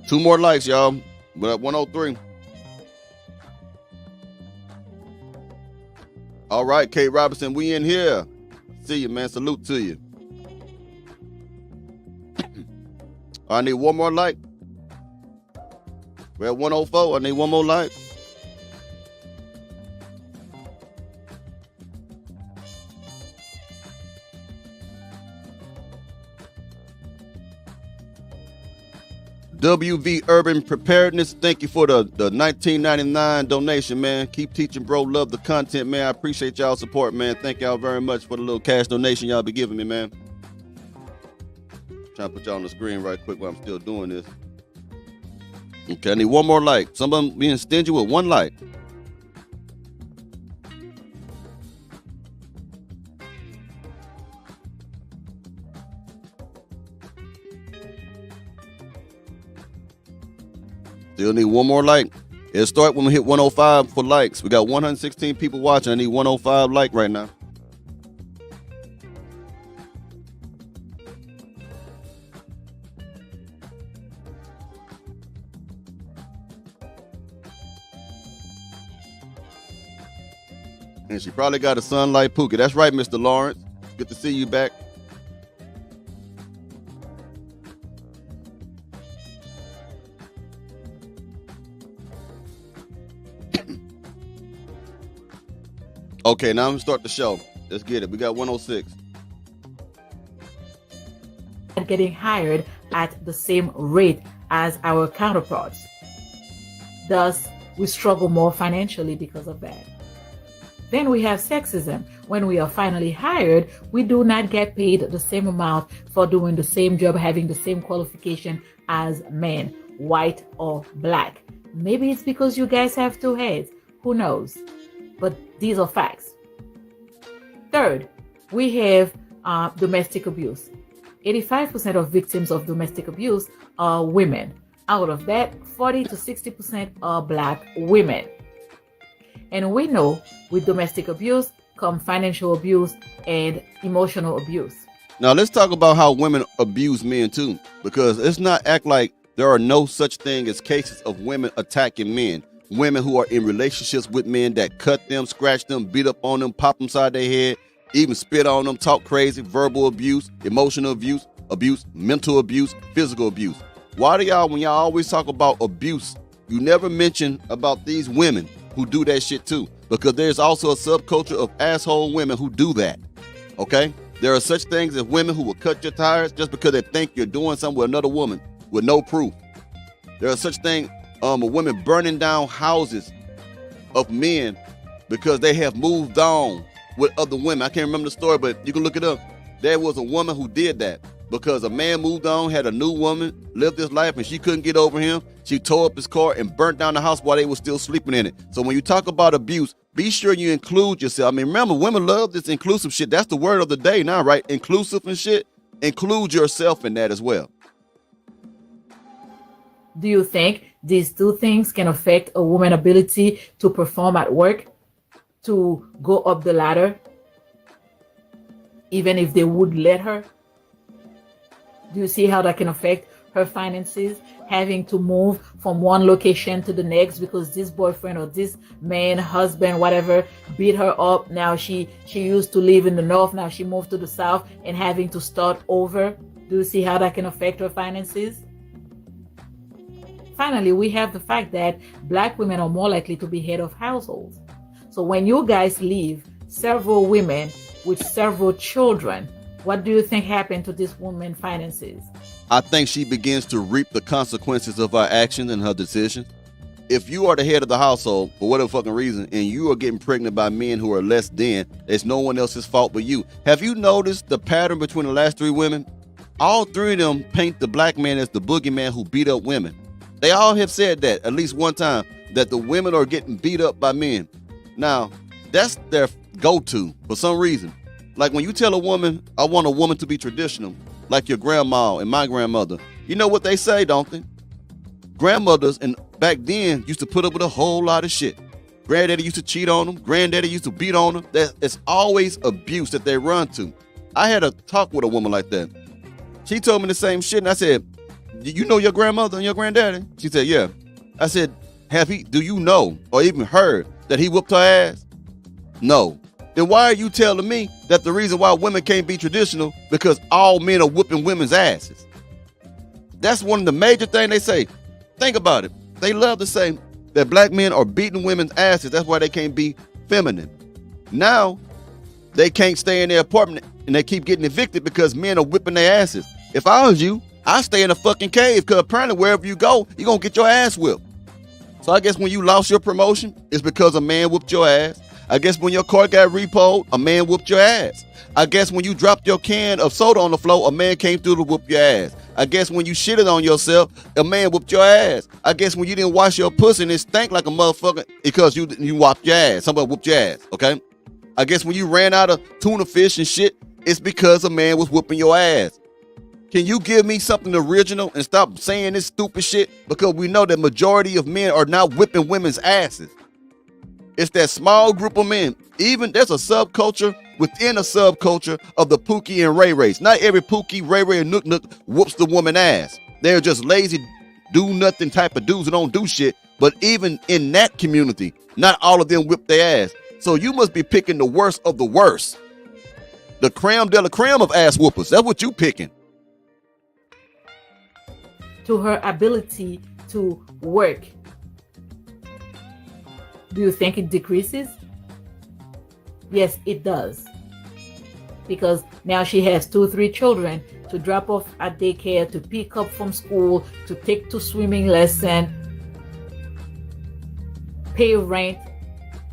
2 more likes, y'all. We're at 103. All right, Kate Robinson, we in here. See you, man. Salute to you. I need 1 more like. We're at 104. I need 1 more like. WV Urban Preparedness, thank you for the $19.99 donation, man. Keep teaching, bro. Love the content, man. I appreciate y'all support, man. Thank y'all very much for the little cash donation y'all be giving me, man. Trying to put y'all on the screen right quick while I'm still doing this. Okay, I need 1 more like. Somebody being stingy with 1 like. Still need 1 more like. It'll start when we hit 105 for likes. We got 116 people watching. I need 105 like right now. And she probably got a son like Pookie. That's right, Mr. Lawrence. Good to see you back. Okay, now I'm gonna start the show. Let's get it. We got 106. Getting hired at the same rate as our counterparts. Thus, we struggle more financially because of that. Then we have sexism. When we are finally hired, we do not get paid the same amount for doing the same job, having the same qualification as men, white or black. Maybe it's because you guys have 2 heads. Who knows? But these are facts. Third, we have domestic abuse. 85% of victims of domestic abuse are women. Out of that, 40 to 60% are black women. And we know with domestic abuse come financial abuse and emotional abuse. Now let's talk about how women abuse men too, because let's not act like there are no such thing as cases of women attacking men. Women who are in relationships with men that cut them, scratch them, beat up on them, pop them side their head, even spit on them, talk crazy, verbal abuse, emotional abuse, mental abuse, physical abuse. Why do y'all, when y'all always talk about abuse, you never mention about these women who do that shit too? Because there's also a subculture of asshole women who do that, okay? There are such things as women who will cut your tires just because they think you're doing something with another woman with no proof. There are such things of women burning down houses of men because they have moved on with other women. I can't remember the story, but you can look it up. There was a woman who did that because a man moved on, had a new woman, lived his life, and she couldn't get over him. She tore up his car and burnt down the house while they were still sleeping in it. So when you talk about abuse, be sure you include yourself. I mean, remember, women love this inclusive shit. That's the word of the day now, right? Inclusive and shit. Include yourself in that as well. Do you think these 2 things can affect a woman's ability to perform at work, to go up the ladder, even if they would let her? Do you see how that can affect her finances, having to move from one location to the next because this boyfriend or this man, husband, whatever, beat her up? Now she used to live in the north, now she moved to the south and having to start over. Do you see how that can affect her finances? Finally, we have the fact that black women are more likely to be head of households. So when you guys leave several women with several children, what do you think happened to this woman's finances? I think she begins to reap the consequences of her actions and her decisions. If you are the head of the household for whatever fucking reason and you are getting pregnant by men who are less than, it's no one else's fault but you. Have you noticed the pattern between the last 3 women? All 3 of them paint the black man as the boogeyman who beat up women. They all have said that at least one time, that the women are getting beat up by men. Now, that's their go-to for some reason. Like when you tell a woman, I want a woman to be traditional, like your grandma and my grandmother, you know what they say, don't they? Grandmothers and back then used to put up with a whole lot of shit. Granddaddy used to cheat on them. Granddaddy used to beat on them. It's always abuse that they run to. I had a talk with a woman like that. She told me the same shit, and I said, do you know your grandmother and your granddaddy? She said, yeah. I said, do you know or even heard that he whooped her ass? No. Then why are you telling me that the reason why women can't be traditional because all men are whooping women's asses? That's one of the major things they say. Think about it. They love to say that black men are beating women's asses. That's why they can't be feminine. Now, they can't stay in their apartment and they keep getting evicted because men are whipping their asses. If I was you, I'd stay in a fucking cave because apparently wherever you go, you're going to get your ass whipped. So I guess when you lost your promotion, it's because a man whooped your ass. I guess when your car got repoed, a man whooped your ass. I guess when you dropped your can of soda on the floor, a man came through to whoop your ass. I guess when you shitted on yourself, a man whooped your ass. I guess when you didn't wash your pussy and it stank like a motherfucker because you whopped your ass. Somebody whooped your ass, okay? I guess when you ran out of tuna fish and shit, it's because a man was whooping your ass. Can you give me something original and stop saying this stupid shit? Because we know that majority of men are not whipping women's asses. It's that small group of men. Even there's a subculture within a subculture of the Pookie and Ray Rays. Not every Pookie, Ray Ray, and Nook Nook whoops the woman ass. They're just lazy, do nothing type of dudes who don't do shit. But even in that community, not all of them whip their ass. So you must be picking the worst of the worst. The creme de la creme of ass whoopers. That's what you picking. To her ability to work, do you think it decreases? Yes, it does. Because now she has 2-3 children to drop off at daycare, to pick up from school, to take to swimming lesson, pay rent,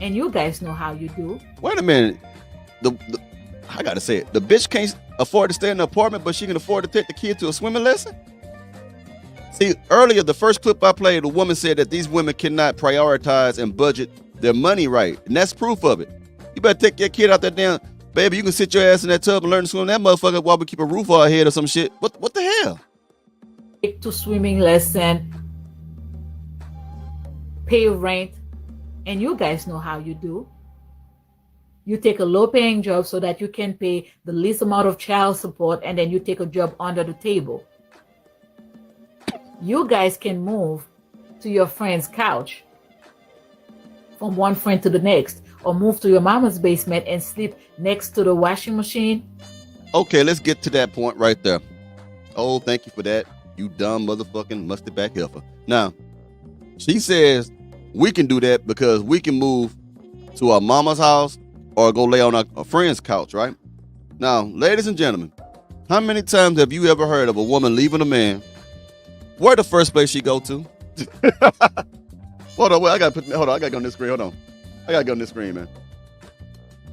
and you guys know how you do. Wait a minute. I gotta say it. The bitch can't afford to stay in the apartment, but she can afford to take the kid to a swimming lesson? See, earlier, the first clip I played, a woman said that these women cannot prioritize and budget their money right. And that's proof of it. You better take your kid out there damn, baby, you can sit your ass in that tub and learn to swim that motherfucker while we keep a roof on our head or some shit. What the hell? Take to swimming lesson, pay rent, and you guys know how you do. You take a low-paying job so that you can pay the least amount of child support, and then you take a job under the table. You guys can move to your friend's couch from one friend to the next, or move to your mama's basement and sleep next to the washing machine. Okay, let's get to that point right there. Oh, thank you for that, you dumb motherfucking musty back heifer. Now, she says we can do that because we can move to our mama's house or go lay on a friend's couch, right? Now, ladies and gentlemen, how many times have you ever heard of a woman leaving a man? Where the first place she go to? Hold on, I gotta go on this screen. Hold on. I gotta go on this screen, man.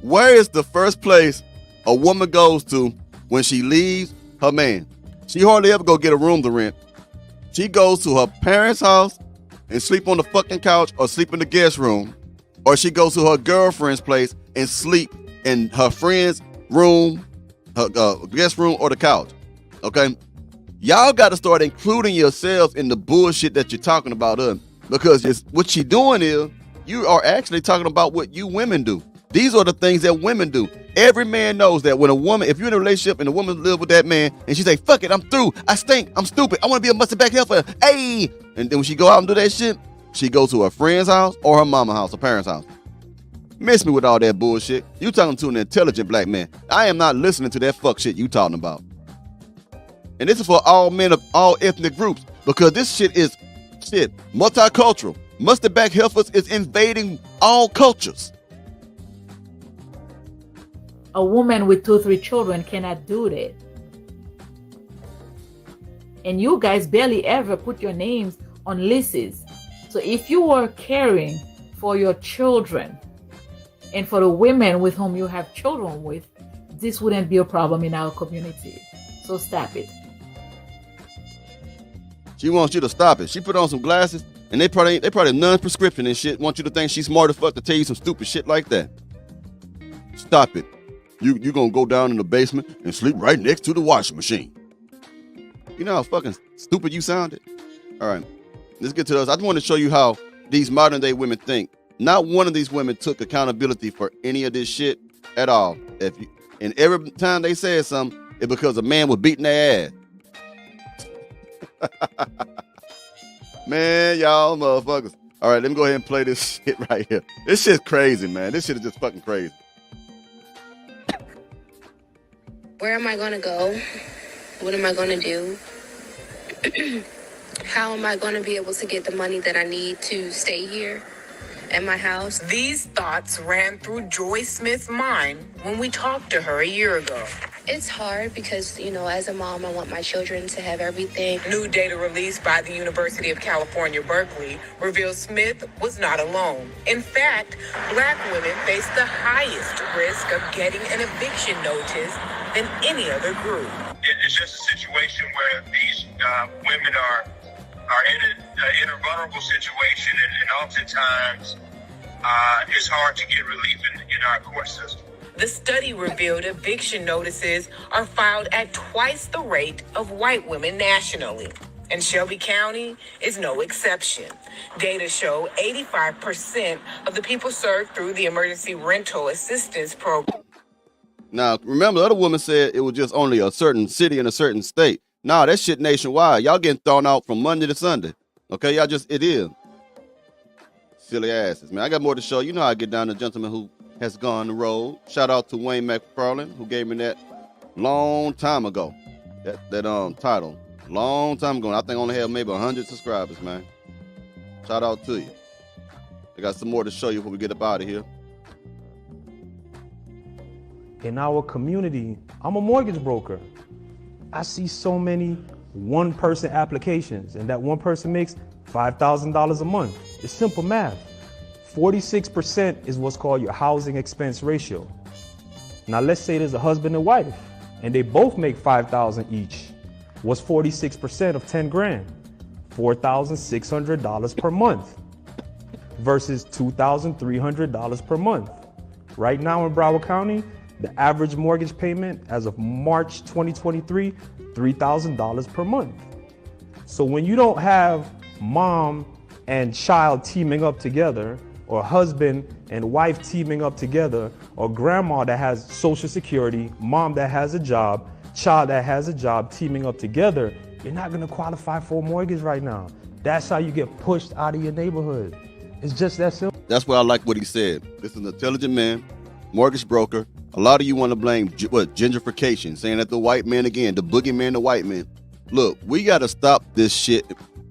Where is the first place a woman goes to when she leaves her man? She hardly ever go get a room to rent. She goes to her parents' house and sleep on the fucking couch or sleep in the guest room. Or she goes to her girlfriend's place and sleep in her friend's room, her guest room, or the couch. Okay? Y'all got to start including yourselves in the bullshit that you're talking about, because what she doing is you are actually talking about what you women do. These are the things that women do. Every man knows that when a woman, if you're in a relationship and a woman live with that man and she say, fuck it, I'm through, I stink, I'm stupid, I want to be a musty back heifer, hey, and then when she go out and do that shit, she goes to her friend's house or her mama's house, her parents' house. Miss me with all that bullshit. You talking to an intelligent black man. I am not listening to that fuck shit you talking about. And this is for all men of all ethnic groups, because this shit is multicultural. Musty back heifers is invading all cultures. A woman with 2-3 children cannot do that. And you guys barely ever put your names on lists. So if you were caring for your children and for the women with whom you have children with, this wouldn't be a problem in our community. So stop it. She wants you to stop it. She put on some glasses and they probably non-prescription and shit. Want you to think she's smart as fuck to tell you some stupid shit like that. Stop it. You gonna go down in the basement and sleep right next to the washing machine. You know how fucking stupid you sounded? All right, let's get to this. I just want to show you how these modern day women think. Not one of these women took accountability for any of this shit at all. And every time they said something, it's because a man was beating their ass. Man, y'all motherfuckers. All right, let me go ahead and play this shit right here. This shit's crazy, man. This shit is just fucking crazy. Where am I going to go? What am I going to do? How am I going to be able to get the money that I need to stay here at my house? These thoughts ran through Joy Smith's mind when we talked to her a year ago. It's hard because, you know, as a mom, I want my children to have everything. New data released by the University of California, Berkeley, reveals Smith was not alone. In fact, Black women face the highest risk of getting an eviction notice than any other group. It's just a situation where these women are in a vulnerable situation, and oftentimes it's hard to get relief in our court system. The study revealed eviction notices are filed at twice the rate of white women nationally. And Shelby County is no exception. Data show 85% of the people served through the Emergency Rental Assistance Program. Now, remember, the other woman said it was just only a certain city in a certain state. Nah, that shit nationwide. Y'all getting thrown out from Monday to Sunday. Okay, y'all just, it is. Silly asses, man. I got more to show. You know how I get down to gentleman who has gone the road. Shout out to Wayne McFarland, who gave me that long time ago. That title. Long time ago. I think I only have maybe 100 subscribers, man. Shout out to you. I got some more to show you before we get up out of here. In our community, I'm a mortgage broker. I see so many one-person applications, and that one person makes $5,000 a month. It's simple math. 46% is what's called your housing expense ratio. Now let's say there's a husband and wife, and they both make $5,000 each. What's 46% of 10 grand? $4,600 per month versus $2,300 per month. Right now in Broward County, the average mortgage payment as of March 2023, $3,000 per month. So when you don't have mom and child teaming up together, or husband and wife teaming up together, or grandma that has Social Security, mom that has a job, child that has a job teaming up together, you're not gonna qualify for a mortgage right now. That's how you get pushed out of your neighborhood. It's just that simple. That's why I like what he said. This is an intelligent man, mortgage broker. A lot of you want to blame gentrification, saying that the white man again, the boogeyman, the white man. Look, we got to stop this shit.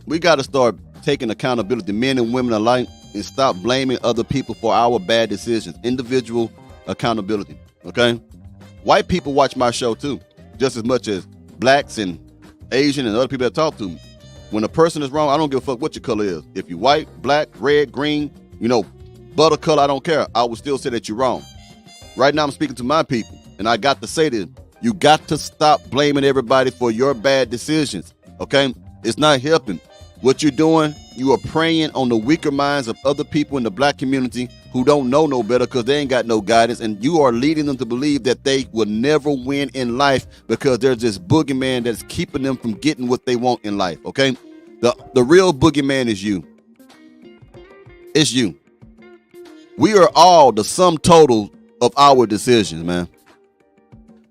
We got to start taking accountability, men and women alike, and stop blaming other people for our bad decisions. Individual accountability, okay? White people watch my show too, just as much as blacks and Asian and other people that talk to me. When a person is wrong, I don't give a fuck what your color is. If you're white, black, red, green, butter color, I don't care. I will still say that you're wrong. Right now I'm speaking to my people, and I got to say this. You got to stop blaming everybody for your bad decisions, okay? It's not helping. What you're doing, you are preying on the weaker minds of other people in the black community who don't know no better because they ain't got no guidance, and you are leading them to believe that they will never win in life because there's this boogeyman that's keeping them from getting what they want in life, okay? The real boogeyman is you. It's you. We are all the sum total of our decisions, man.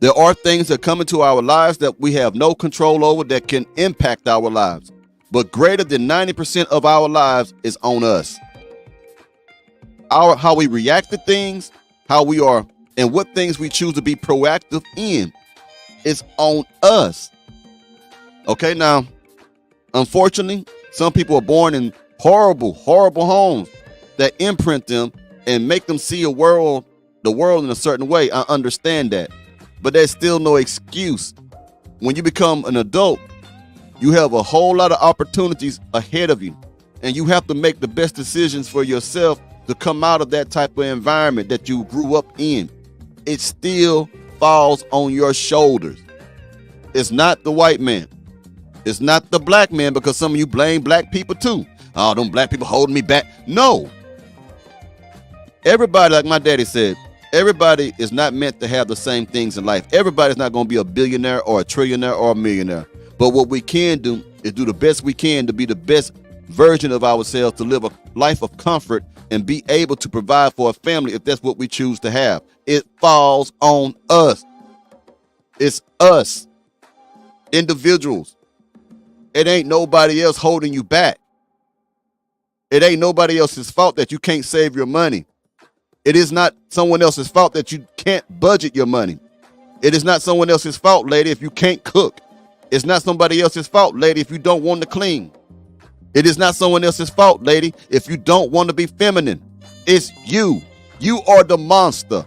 There are things that come into our lives that we have no control over that can impact our lives. But greater than 90% of our lives is on us. How we react to things, how we are, and what things we choose to be proactive in is on us. Okay, now, unfortunately, some people are born in horrible, horrible homes that imprint them and make them see the world in a certain way. I understand that. But there's still no excuse. When you become an adult, you have a whole lot of opportunities ahead of you, and you have to make the best decisions for yourself to come out of that type of environment that you grew up in. It still falls on your shoulders. It's not the white man. It's not the black man, because some of you blame black people too. Oh, them black people holding me back. No. Everybody, like my daddy said, everybody is not meant to have the same things in life. Everybody's not going to be a billionaire or a trillionaire or a millionaire. But what we can do is do the best we can to be the best version of ourselves, to live a life of comfort and be able to provide for a family if that's what we choose to have. It falls on us. It's us, individuals. It ain't nobody else holding you back. It ain't nobody else's fault that you can't save your money. It is not someone else's fault that you can't budget your money. It is not someone else's fault, lady, if you can't cook. It's not somebody else's fault, lady, if you don't want to clean. It is not someone else's fault, lady, if you don't want to be feminine. It's you. You are the monster.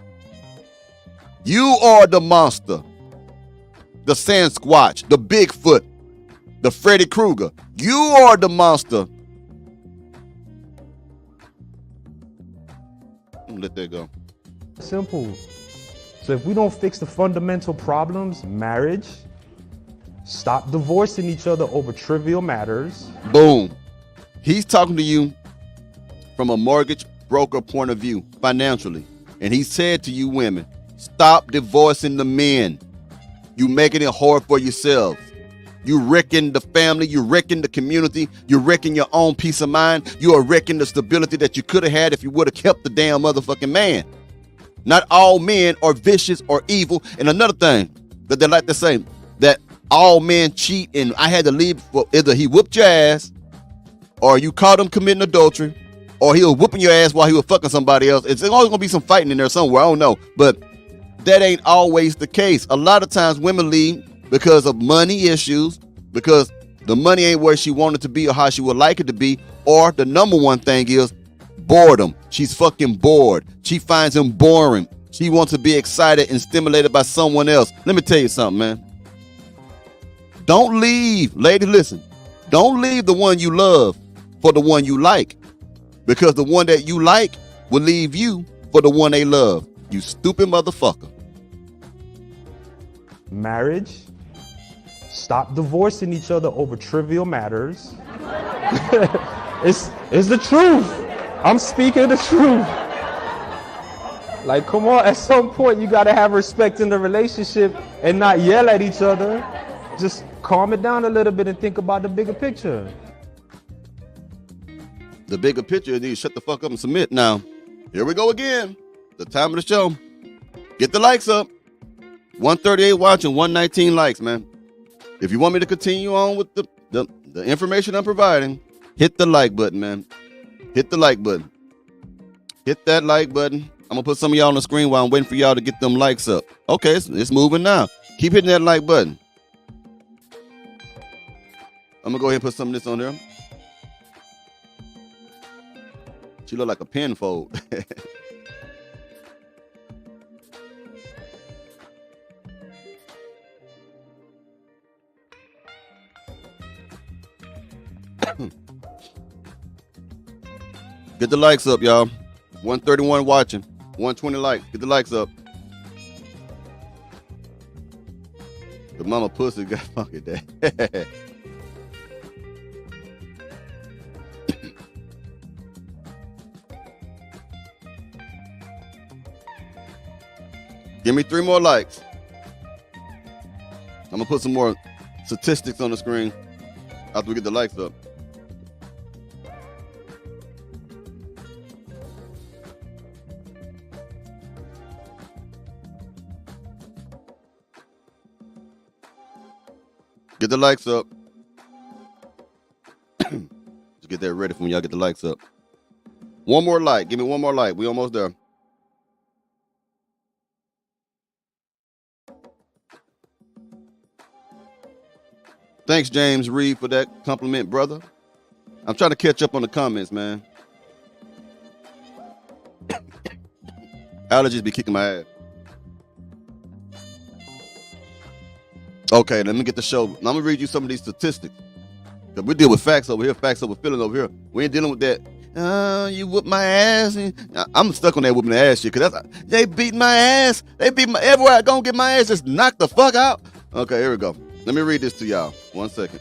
You are the monster. The Sasquatch, the Bigfoot, the Freddy Krueger. You are the monster. Let that go. Simple. So if we don't fix the fundamental problems, marriage, stop divorcing each other over trivial matters. Boom. He's talking to you from a mortgage broker point of view, financially. And he said to you women, stop divorcing the men. You making it hard for yourselves. You wrecking the family, you wrecking the community, you wrecking your own peace of mind, you are wrecking the stability that you could have had if you would have kept the damn motherfucking man. Not all men are vicious or evil. And another thing that they like to say, that all men cheat and I had to leave for either he whooped your ass or you caught him committing adultery or he was whooping your ass while he was fucking somebody else. It's always gonna be some fighting in there somewhere, I don't know. But that ain't always the case. A lot of times women leave because of money issues, because the money ain't where she wanted to be or how she would like it to be, or the number one thing is boredom. She's fucking bored. She finds him boring. She wants to be excited and stimulated by someone else. Let me tell you something, man. Don't leave, lady, listen. Don't leave the one you love for the one you like, because the one that you like will leave you for the one they love. You stupid motherfucker. Marriage, stop divorcing each other over trivial matters. It's the truth. I'm speaking the truth. Like, come on, at some point you gotta have respect in the relationship and not yell at each other. Just calm it down a little bit and think about the bigger picture. The bigger picture is you shut the fuck up and submit. Now, here we go again. The time of the show. Get the likes up. 138 watching, 119 likes, man. If you want me to continue on with the information I'm providing, hit the like button, man. Hit the like button. Hit that like button. I'm gonna put some of y'all on the screen while I'm waiting for y'all to get them likes up. Okay, it's moving now. Keep hitting that like button. I'm gonna go ahead and put some of this on there. She look like a pen fold. Get the likes up, y'all. 131 watching, 120 likes. Get the likes up. The mama pussy got fucking that. Give me 3 more likes. I'm gonna put some more statistics on the screen after we get the likes up. Get the likes up. Just get that ready for when y'all get the likes up. One more like. Give me one more like. We almost there. Thanks, James Reed, for that compliment, brother. I'm trying to catch up on the comments, man. Allergies be kicking my ass. Okay, let me get the show. Now I'm gonna read you some of these statistics. We deal with facts over here, facts over feeling over here. We ain't dealing with that. You whoop my ass. I'm stuck on that whooping the ass shit, because they beat my ass. They beat my everywhere I go get my ass just knocked the fuck out. Okay, here we go. Let me read this to y'all. 1 second.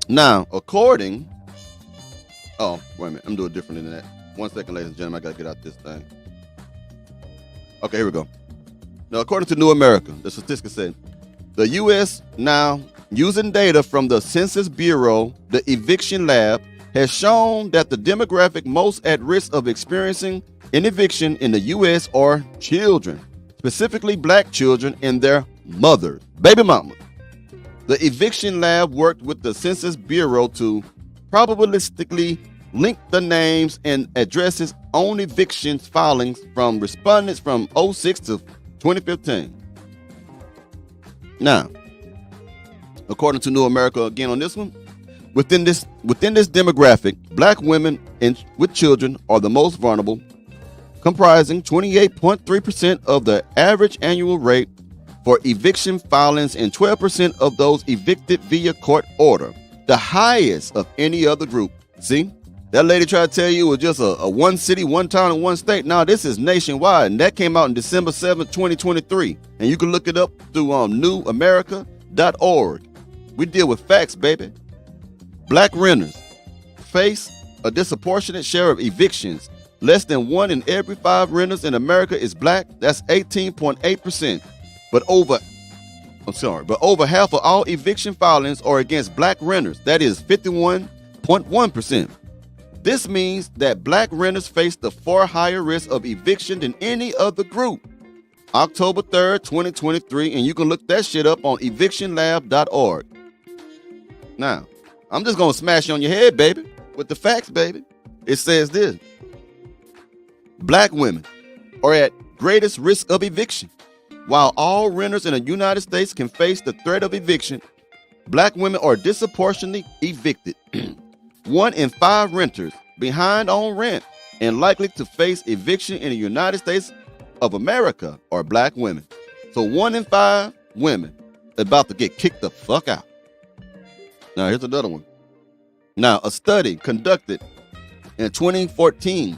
Now, according. Oh, wait a minute. I'm doing different than that. 1 second, ladies and gentlemen. I gotta get out this thing. Okay, here we go. Now, according to New America, the statistics say the U.S. now, using data from the Census Bureau, the Eviction Lab, has shown that the demographic most at risk of experiencing an eviction in the U.S. are children, specifically black children and their mothers, baby mamas. The eviction lab worked with the Census Bureau to probabilistically link the names and addresses on evictions filings from respondents from 06 to 2015. Now, according to New America, again on this one, within this demographic, black women with children are the most vulnerable, comprising 28.3% of the average annual rate for eviction filings and 12% of those evicted via court order, the highest of any other group. See, that lady tried to tell you it was just a one city, one town, and one state. Now this is nationwide, and that came out in December 7th, 2023. And you can look it up through newamerica.org. We deal with facts, baby. Black renters face a disproportionate share of evictions. Less than 1 in every 5 renters in America is black. That's 18.8%. But over half of all eviction filings are against black renters. That is 51.1%. This means that black renters face the far higher risk of eviction than any other group. October 3rd, 2023, and you can look that shit up on evictionlab.org. Now, I'm just going to smash you on your head, baby, with the facts, baby. It says this. Black women are at greatest risk of eviction. While all renters in the United States can face the threat of eviction, black women are disproportionately evicted. 1 in 5 renters behind on rent and likely to face eviction in the United States of America are black women. So 1 in 5 women about to get kicked the fuck out. Now here's another one. Now, a study conducted in 2014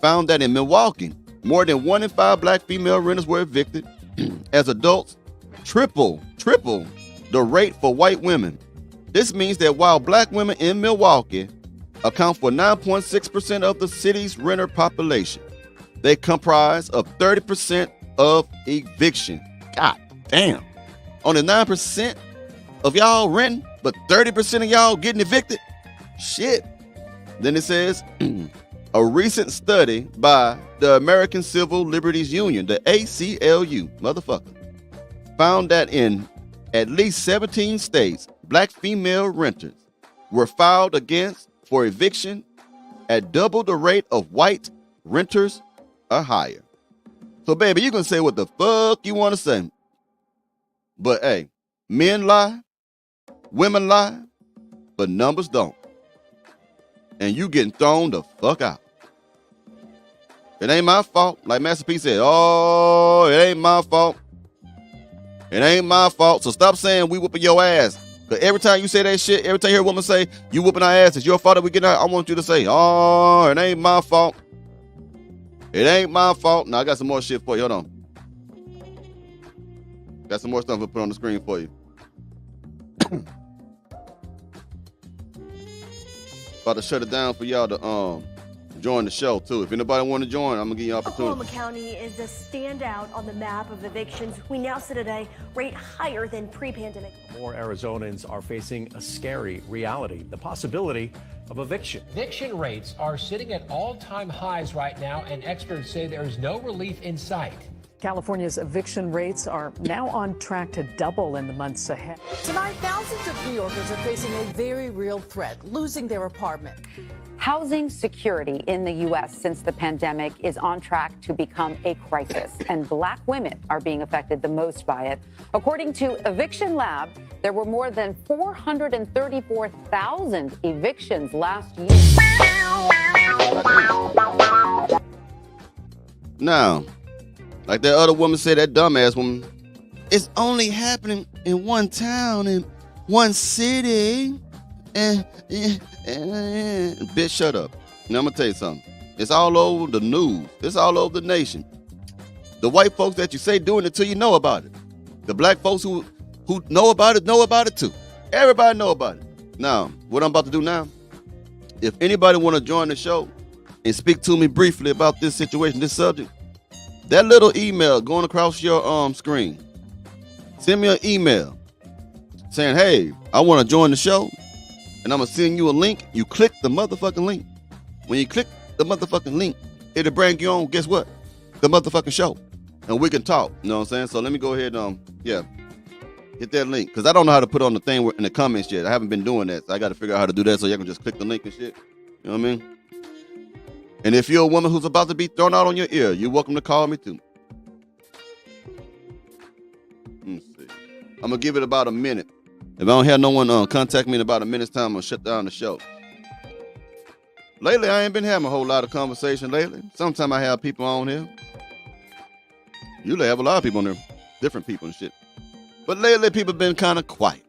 found that in Milwaukee, more than 1 in 5 black female renters were evicted. As adults, triple the rate for white women. This means that while black women in Milwaukee account for 9.6% of the city's renter population, they comprise of 30% of eviction. God damn. Only 9% of y'all renting, but 30% of y'all getting evicted? Shit. Then it says, a recent study by the American Civil Liberties Union, the ACLU, motherfucker, found that in at least 17 states, black female renters were filed against for eviction at double the rate of white renters or higher. So, baby, you can say what the fuck you want to say. But, hey, men lie, women lie, but numbers don't. And you getting thrown the fuck out. It ain't my fault. Like Master P said, oh, it ain't my fault. It ain't my fault. So stop saying we whooping your ass. Because every time you say that shit, every time you hear a woman say, you whooping our ass, it's your fault that we get out. I want you to say, oh, it ain't my fault. It ain't my fault. Now I got some more shit for you. Hold on. Got some more stuff to put on the screen for you. About to shut it down for y'all to join the show too. If anybody want to join, I'm gonna give you an opportunity. Oklahoma County is a standout on the map of evictions. We now sit at a rate higher than pre-pandemic. More Arizonans are facing a scary reality, the possibility of eviction. Eviction rates are sitting at all-time highs right now, and experts say there is no relief in sight. California's eviction rates are now on track to double in the months ahead. Tonight, thousands of New Yorkers are facing a very real threat, losing their apartment. Housing security in the U.S. since the pandemic is on track to become a crisis, and black women are being affected the most by it. According to Eviction Lab, there were more than 434,000 evictions last year. Now, like that other woman said, that dumbass woman, it's only happening in one town, in one city. Bitch, shut up. Now I'm gonna tell you something. It's all over the news. It's all over the nation. The white folks that you say doing it till you know about it. The black folks who know about it too. Everybody know about it. Now, what I'm about to do now, if anybody want to join the show and speak to me briefly about this situation, this subject, that little email going across your screen, send me an email saying, hey, I want to join the show, and I'm going to send you a link. You click the motherfucking link. When you click the motherfucking link, it'll bring you on, guess what? The motherfucking show. And we can talk. You know what I'm saying? So let me go ahead, Hit that link. Because I don't know how to put on the thing in the comments yet. I haven't been doing that. So I got to figure out how to do that so y'all can just click the link and shit. You know what I mean? And if you're a woman who's about to be thrown out on your ear, you're welcome to call me too. Let me see. I'm going to give it about a minute. If I don't have no one contact me in about a minute's time, I'm going to shut down the show. Lately, I ain't been having a whole lot of conversation lately. Sometimes I have people on here. Usually I have a lot of people on there. Different people and shit. But lately, people been kind of quiet.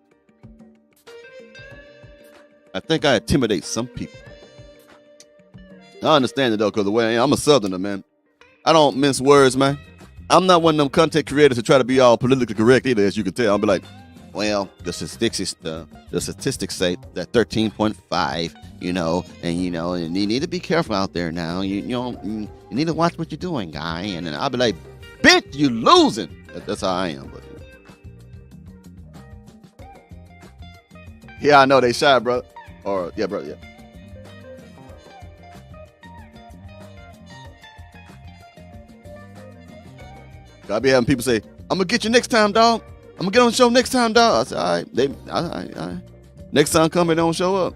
I think I intimidate some people. I understand it, though, because the way I am, I'm a Southerner, man. I don't mince words, man. I'm not one of them content creators to try to be all politically correct either, as you can tell. I'll be like, well, the statistics say that 13.5, and you need to be careful out there now. You need to watch what you're doing, guy. And then I'll be like, bitch, you losing. That's how I am, but. Yeah, I know they shy, bro. Or, yeah, bro, yeah. I be having people say, I'm going to get you next time, dog. I'm going to get on the show next time, dog. I said, all right. Next time come, they don't show up.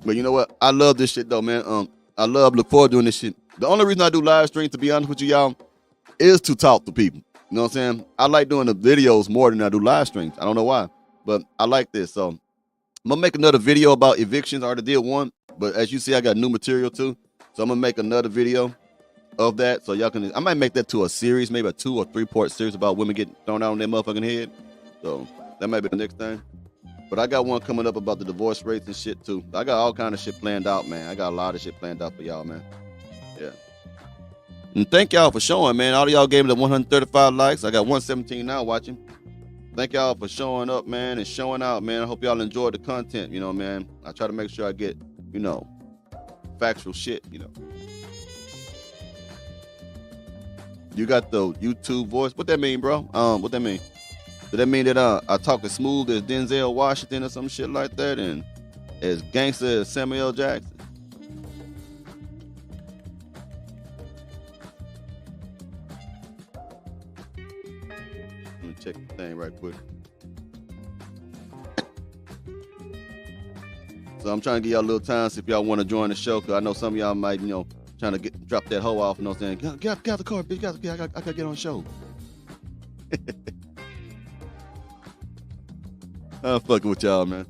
But you know what? I love this shit, though, man. Look forward to doing this shit. The only reason I do live streams, to be honest with you, y'all, is to talk to people. You know what I'm saying? I like doing the videos more than I do live streams. I don't know why. But I like this, so I'm gonna make another video about evictions. I already did one, but as you see, I got new material too. So I'm gonna make another video of that, so y'all can. I might make that to a series, maybe a 2 or 3 part series about women getting thrown out on their motherfucking head. So that might be the next thing. But I got one coming up about the divorce rates and shit too. I got all kind of shit planned out, man. I got a lot of shit planned out for y'all, man. Yeah. And thank y'all for showing, man. All of y'all gave me the 135 likes. I got 117 now watching. Thank y'all for showing up, man, and showing out, man. I hope y'all enjoyed the content, man. I try to make sure I get, factual shit, You got the YouTube voice. What that mean, bro? What that mean? Does that mean that I talk as smooth as Denzel Washington or some shit like that, and as gangster as Samuel L. Jackson? Check the thing right quick. So I'm trying to give y'all a little time, see if y'all want to join the show, because I know some of y'all might, trying to drop that hoe off, saying, get out the car, bitch, I got to get on the show. I'm fucking with y'all, man.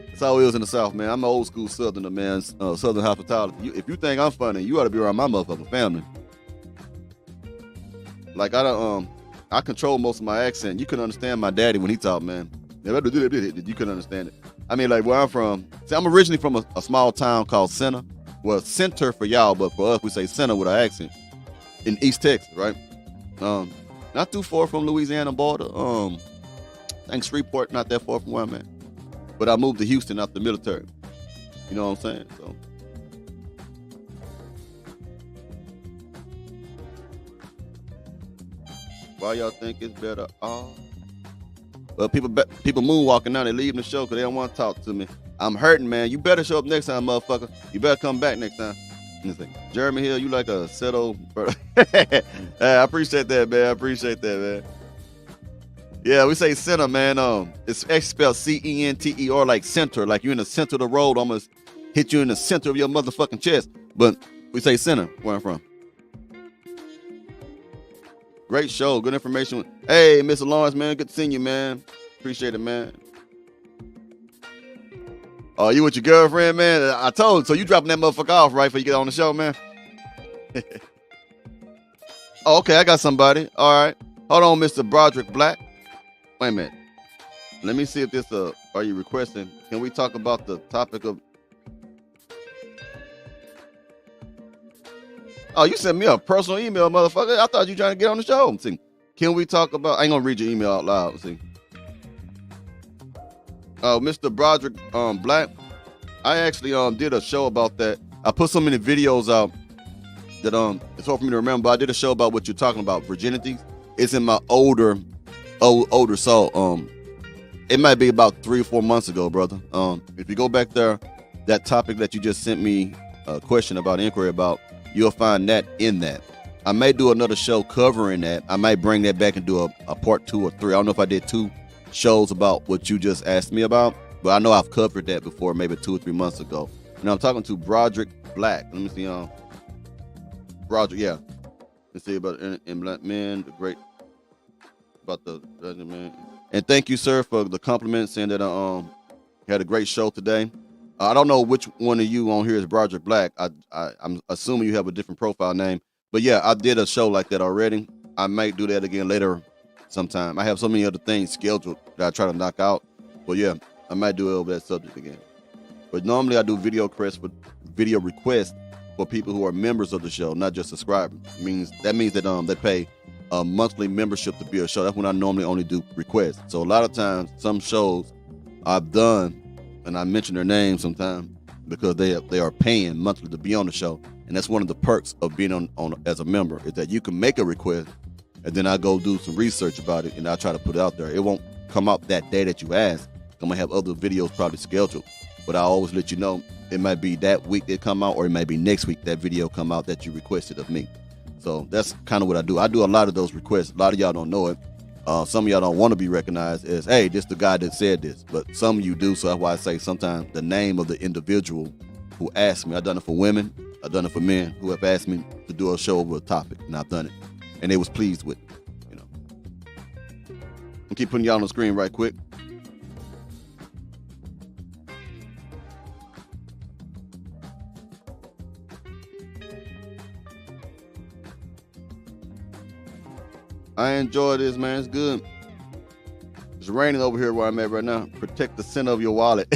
That's how it is in the South, man. I'm an old school Southerner, man. Southern hospitality. If you think I'm funny, you ought to be around my motherfucking family. Like, I control most of my accent. You couldn't understand my daddy when he talked, man. You couldn't understand it. I mean, like, where I'm from. See, I'm originally from a small town called Center. Well, Center for y'all, but for us, we say Center with our accent. In East Texas, right? Not too far from Louisiana border. I think Shreveport, not that far from where I'm at. But I moved to Houston after the military. You know what I'm saying? So. Why y'all think it's better? Well, people moonwalking now. They leaving the show because they don't want to talk to me. I'm hurting, man. You better show up next time, motherfucker. You better come back next time. Jeremy Hill, you like a settled brother. I appreciate that, man. I appreciate that, man. Yeah, we say center, man. It's actually spelled C-E-N-T-E-R, like center. Like you're in the center of the road, almost hit you in the center of your motherfucking chest. But we say center, where I'm from. Great show, good information. Hey, Mr. Lawrence, man, good to see you, man. Appreciate it, man. Oh, you with your girlfriend, man? I told you. So you dropping that motherfucker off, right, before you get on the show, man? Oh, okay, I got somebody. All right. Hold on, Mr. Broderick Black. Wait a minute. Let me see if this, are you requesting? Can we talk about the topic of... Oh, you sent me a personal email, motherfucker. I thought you trying to get on the show. See, can we talk about... I ain't gonna read your email out loud. See. Mr. Broderick Black, I actually did a show about that. I put so many videos out that it's hard for me to remember, but I did a show about what you're talking about, virginity. It's in my older so it might be about 3 or 4 months ago, brother. If you go back there, that topic that you just sent me a question about, inquiry about, you'll find that in that. I may do another show covering that. I might bring that back and do a part 2 or 3. I don't know if I did 2 shows about what you just asked me about, but I know I've covered that before, maybe 2 or 3 months ago. And I'm talking to Broderick Black. Let me see, Broderick, yeah. Let's see about in Black Men, the great about the man. And thank you, sir, for the compliment, saying that had a great show today. I don't know which one of you on here is Broderick Black. I'm assuming you have a different profile name. But yeah, I did a show like that already. I might do that again later sometime. I have so many other things scheduled that I try to knock out. But yeah, I might do it over that subject again. But normally I do video requests for people who are members of the show, not just subscribers. That means that they pay a monthly membership to be a show. That's when I normally only do requests. So a lot of times, some shows I've done, and I mention their names sometimes because they are paying monthly to be on the show. And that's one of the perks of being on as a member, is that you can make a request and then I go do some research about it and I try to put it out there. It won't come out that day that you ask. I'm gonna have other videos probably scheduled, but I always let you know it might be that week they come out, or it might be next week that video come out that you requested of me. So that's kind of what I do. I do a lot of those requests. A lot of y'all don't know it. Some of y'all don't want to be recognized as, hey, this the guy that said this, but some of you do. So that's why I say sometimes the name of the individual who asked me. I've done it for women. I've done it for men who have asked me to do a show over a topic, and I've done it, and they was pleased with it. You know, I'll keep putting y'all on the screen right quick. I enjoy this, man. It's good. It's raining over here where I'm at right now. Protect the center of your wallet.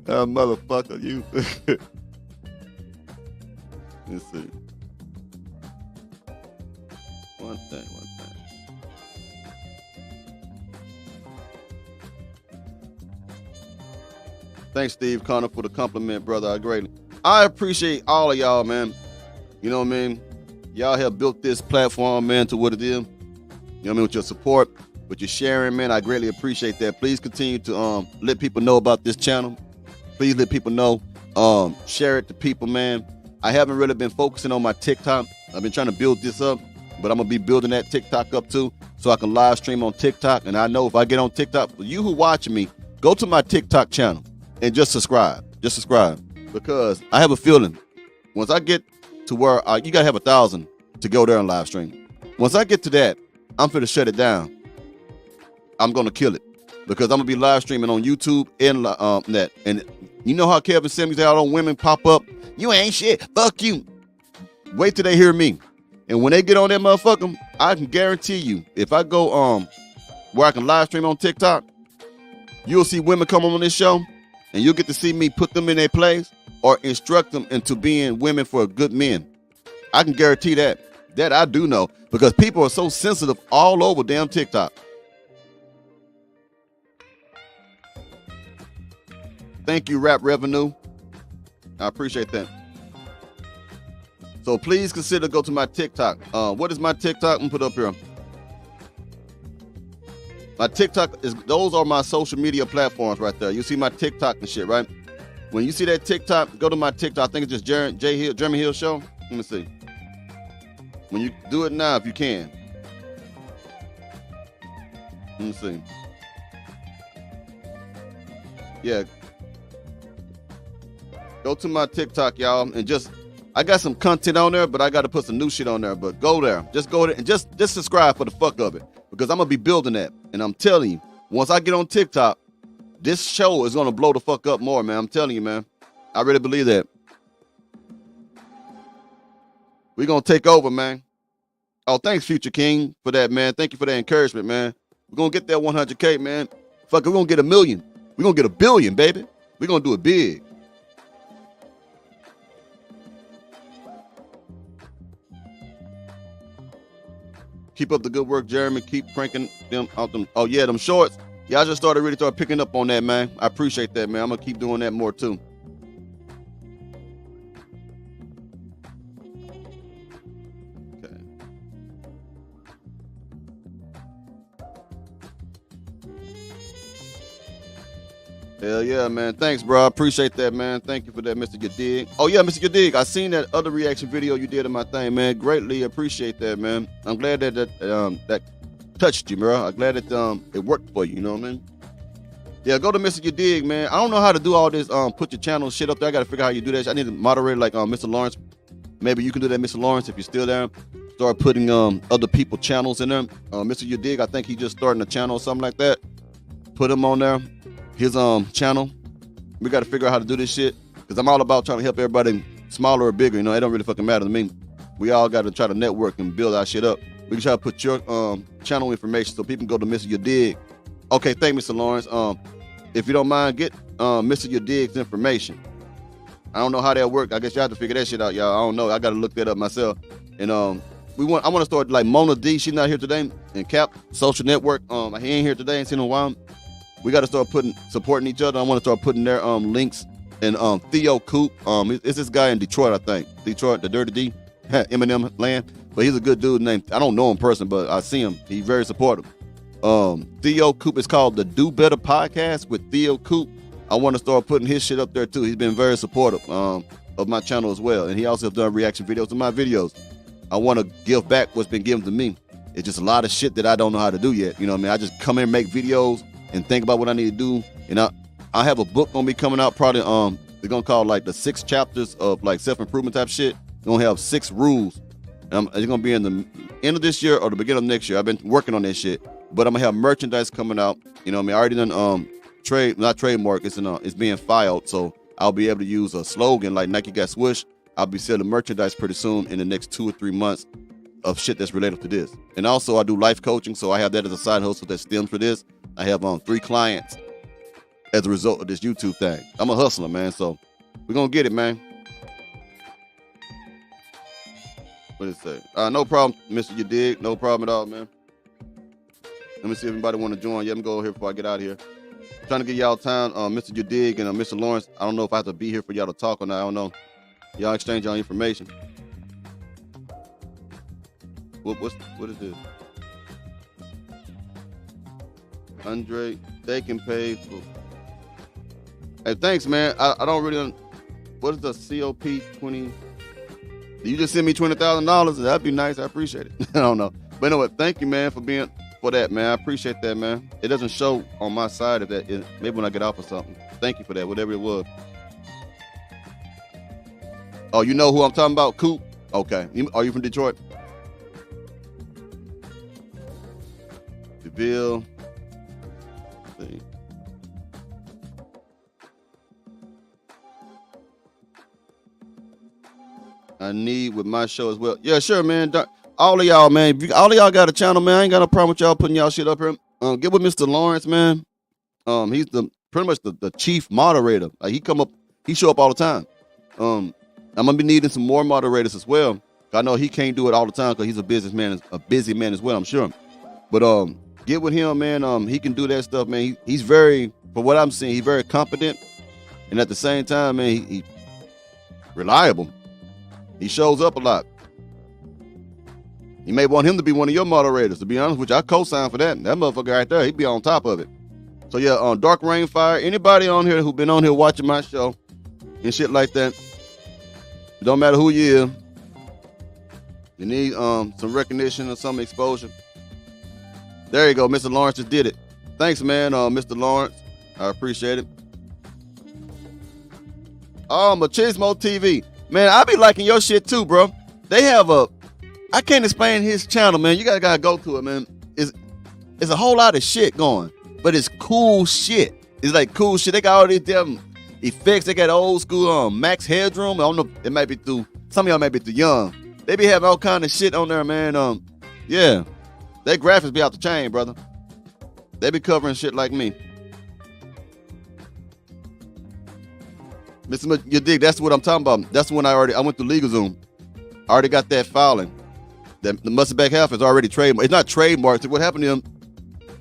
Motherfucker, you. Let's see. One thing. Thanks, Steve Connor, for the compliment, brother. I appreciate all of y'all, man. You know what I mean? Y'all have built this platform, man, to what it is. You know what I mean? With your support, with your sharing, man. I greatly appreciate that. Please continue to let people know about this channel. Please let people know. Share it to people, man. I haven't really been focusing on my TikTok. I've been trying to build this up, but I'm going to be building that TikTok up too, so I can live stream on TikTok. And I know if I get on TikTok, for you who watching me, go to my TikTok channel and just subscribe. Just subscribe. Because I have a feeling once I get to where you gotta have 1,000 to go there and live stream. Once I get to that, I'm finna shut it down. I'm gonna kill it because I'm gonna be live streaming on YouTube and that. And you know how Kevin Simmons out on women pop up. You ain't shit. Fuck you. Wait till they hear me. And when they get on that motherfucker, I can guarantee you, if I go where I can live stream on TikTok, you'll see women come on this show, and you'll get to see me put them in their place or instruct them into being women for good men. I can guarantee that. That I do know, because people are so sensitive all over damn TikTok. Thank you, Rap Revenue. I appreciate that. So please consider go to my TikTok. What is my TikTok? I'm gonna put up here. My TikTok those are my social media platforms right there. You see my TikTok and shit, right? When you see that TikTok, go to my TikTok. I think it's just Jeremy Hill Show. Let me see. When you do it now, if you can. Let me see. Yeah. Go to my TikTok, y'all, and I got some content on there, but I got to put some new shit on there. But go there. Just go there and just subscribe for the fuck of it, because I'm going to be building that. And I'm telling you, once I get on TikTok, this show is going to blow the fuck up more, man. I'm telling you, man. I really believe that. We're going to take over, man. Oh, thanks, Future King, for that, man. Thank you for that encouragement, man. We're going to get that 100K, man. Fuck it, we're going to get 1 million. We're going to get 1 billion, baby. We're going to do it big. Keep up the good work, Jeremy. Keep cranking them out them. Oh, yeah, them shorts. Y'all just really started picking up on that, man. I appreciate that, man. I'm going to keep doing that more, too. Okay. Hell yeah, man. Thanks, bro. I appreciate that, man. Thank you for that, Mr. Yadig. Oh, yeah, Mr. Yadig, I seen that other reaction video you did of my thing, man. Greatly appreciate that, man. I'm glad that touched you, bro. I'm glad that it worked for you, you know what I mean? Yeah, go to Mr. Yadig, man. I don't know how to do all this, put your channel shit up there. I got to figure out how you do that. I need to moderate like Mr. Lawrence. Maybe you can do that, Mr. Lawrence, if you're still there. Start putting other people's channels in there. Mr. Yadig, I think he just starting a channel or something like that. Put him on there. His channel. We got to figure out how to do this shit because I'm all about trying to help everybody, smaller or bigger. You know, it don't really fucking matter to me. We all got to try to network and build our shit up. We can try to put your channel information so people can go to Mr. Yadig. Okay, thank you, Mr. Lawrence. If you don't mind, get Mr. Yadig's information. I don't know how that work. I guess you have to figure that shit out, y'all. I don't know. I got to look that up myself. And I want to start like Mona D. She's not here today. And Cap Social Network. He ain't here today. Ain't seen him in a while. We got to start supporting each other. I want to start putting their links. And Theo Coop, it's this guy in Detroit, I think. Detroit, the Dirty D, Eminem land. But he's a good dude named, I don't know him in person, but I see him. He's very supportive. Theo Coop is called the Do Better Podcast with Theo Coop. I want to start putting his shit up there too. He's been very supportive of my channel as well. And he also has done reaction videos to my videos. I want to give back what's been given to me. It's just a lot of shit that I don't know how to do yet. You know what I mean? I just come here and make videos and think about what I need to do. And I have a book gonna be coming out probably they're gonna call like the 6 chapters of like self-improvement type shit. We're gonna have 6 rules. And it's gonna be in the end of this year or the beginning of next year. I've been working on this shit. But I'm gonna have merchandise coming out. You know what I mean? I already done not trademark, it's being filed. So I'll be able to use a slogan like Nike got swoosh. I'll be selling merchandise pretty soon in the next 2 or 3 months of shit that's related to this. And also I do life coaching, so I have that as a side hustle that stems for this. I have 3 clients as a result of this YouTube thing. I'm a hustler, man, so we're gonna get it, man. What did it say? No problem, Mr. Yadig. No problem at all, man. Let me see if anybody want to join. Yeah, let me go here before I get out of here. I'm trying to get y'all time, Mr. Yadig and Mr. Lawrence. I don't know if I have to be here for y'all to talk or not. I don't know. Y'all exchange y'all information. What is this? Andre, they can pay for. Hey, thanks, man. I don't really. What is the COP 20? You just send me $20,000. That'd be nice. I appreciate it. I don't know, but anyway, thank you, man, for that, man. I appreciate that, man. It doesn't show on my side if that is, maybe when I get off or something. Thank you for that, whatever it was. Oh, you know who I'm talking about? Coop? Okay. Are you from Detroit? DeVille. Let's see. I need with my show as well. Yeah, sure, man. All of y'all, man. All of y'all got a channel, man. I ain't got no problem with y'all putting y'all shit up here. Get with Mr. Lawrence, man. He's pretty much the chief moderator. Like he show up all the time. I'm gonna be needing some more moderators as well. I know he can't do it all the time because he's a businessman, a busy man as well, I'm sure. But get with him, man. He can do that stuff, man. He's very, for what I'm seeing, he's very competent, and at the same time, man, he reliable. He shows up a lot. You may want him to be one of your moderators, to be honest with you. I co-sign for that. That motherfucker right there, he'd be on top of it. So yeah, Dark Rainfire, anybody on here who been on here watching my show and shit like that, it don't matter who you is, you need some recognition or some exposure. There you go, Mr. Lawrence just did it. Thanks, man, Mr. Lawrence. I appreciate it. Oh, Machismo TV. Man, I be liking your shit too, bro. They have I can't explain his channel, man. You gotta go to it, man. It's a whole lot of shit going, but it's cool shit. It's like cool shit. They got all these damn effects. They got old school Max Headroom. I don't know. It might be some of y'all might be too young. They be having all kind of shit on there, man. Yeah, their graphics be out the chain, brother. They be covering shit like me. Mr. You dig? That's what I'm talking about. That's when I went to LegalZoom. I already got that filing. The mustard back half is already trademarked. It's not trademarked. What happened to them?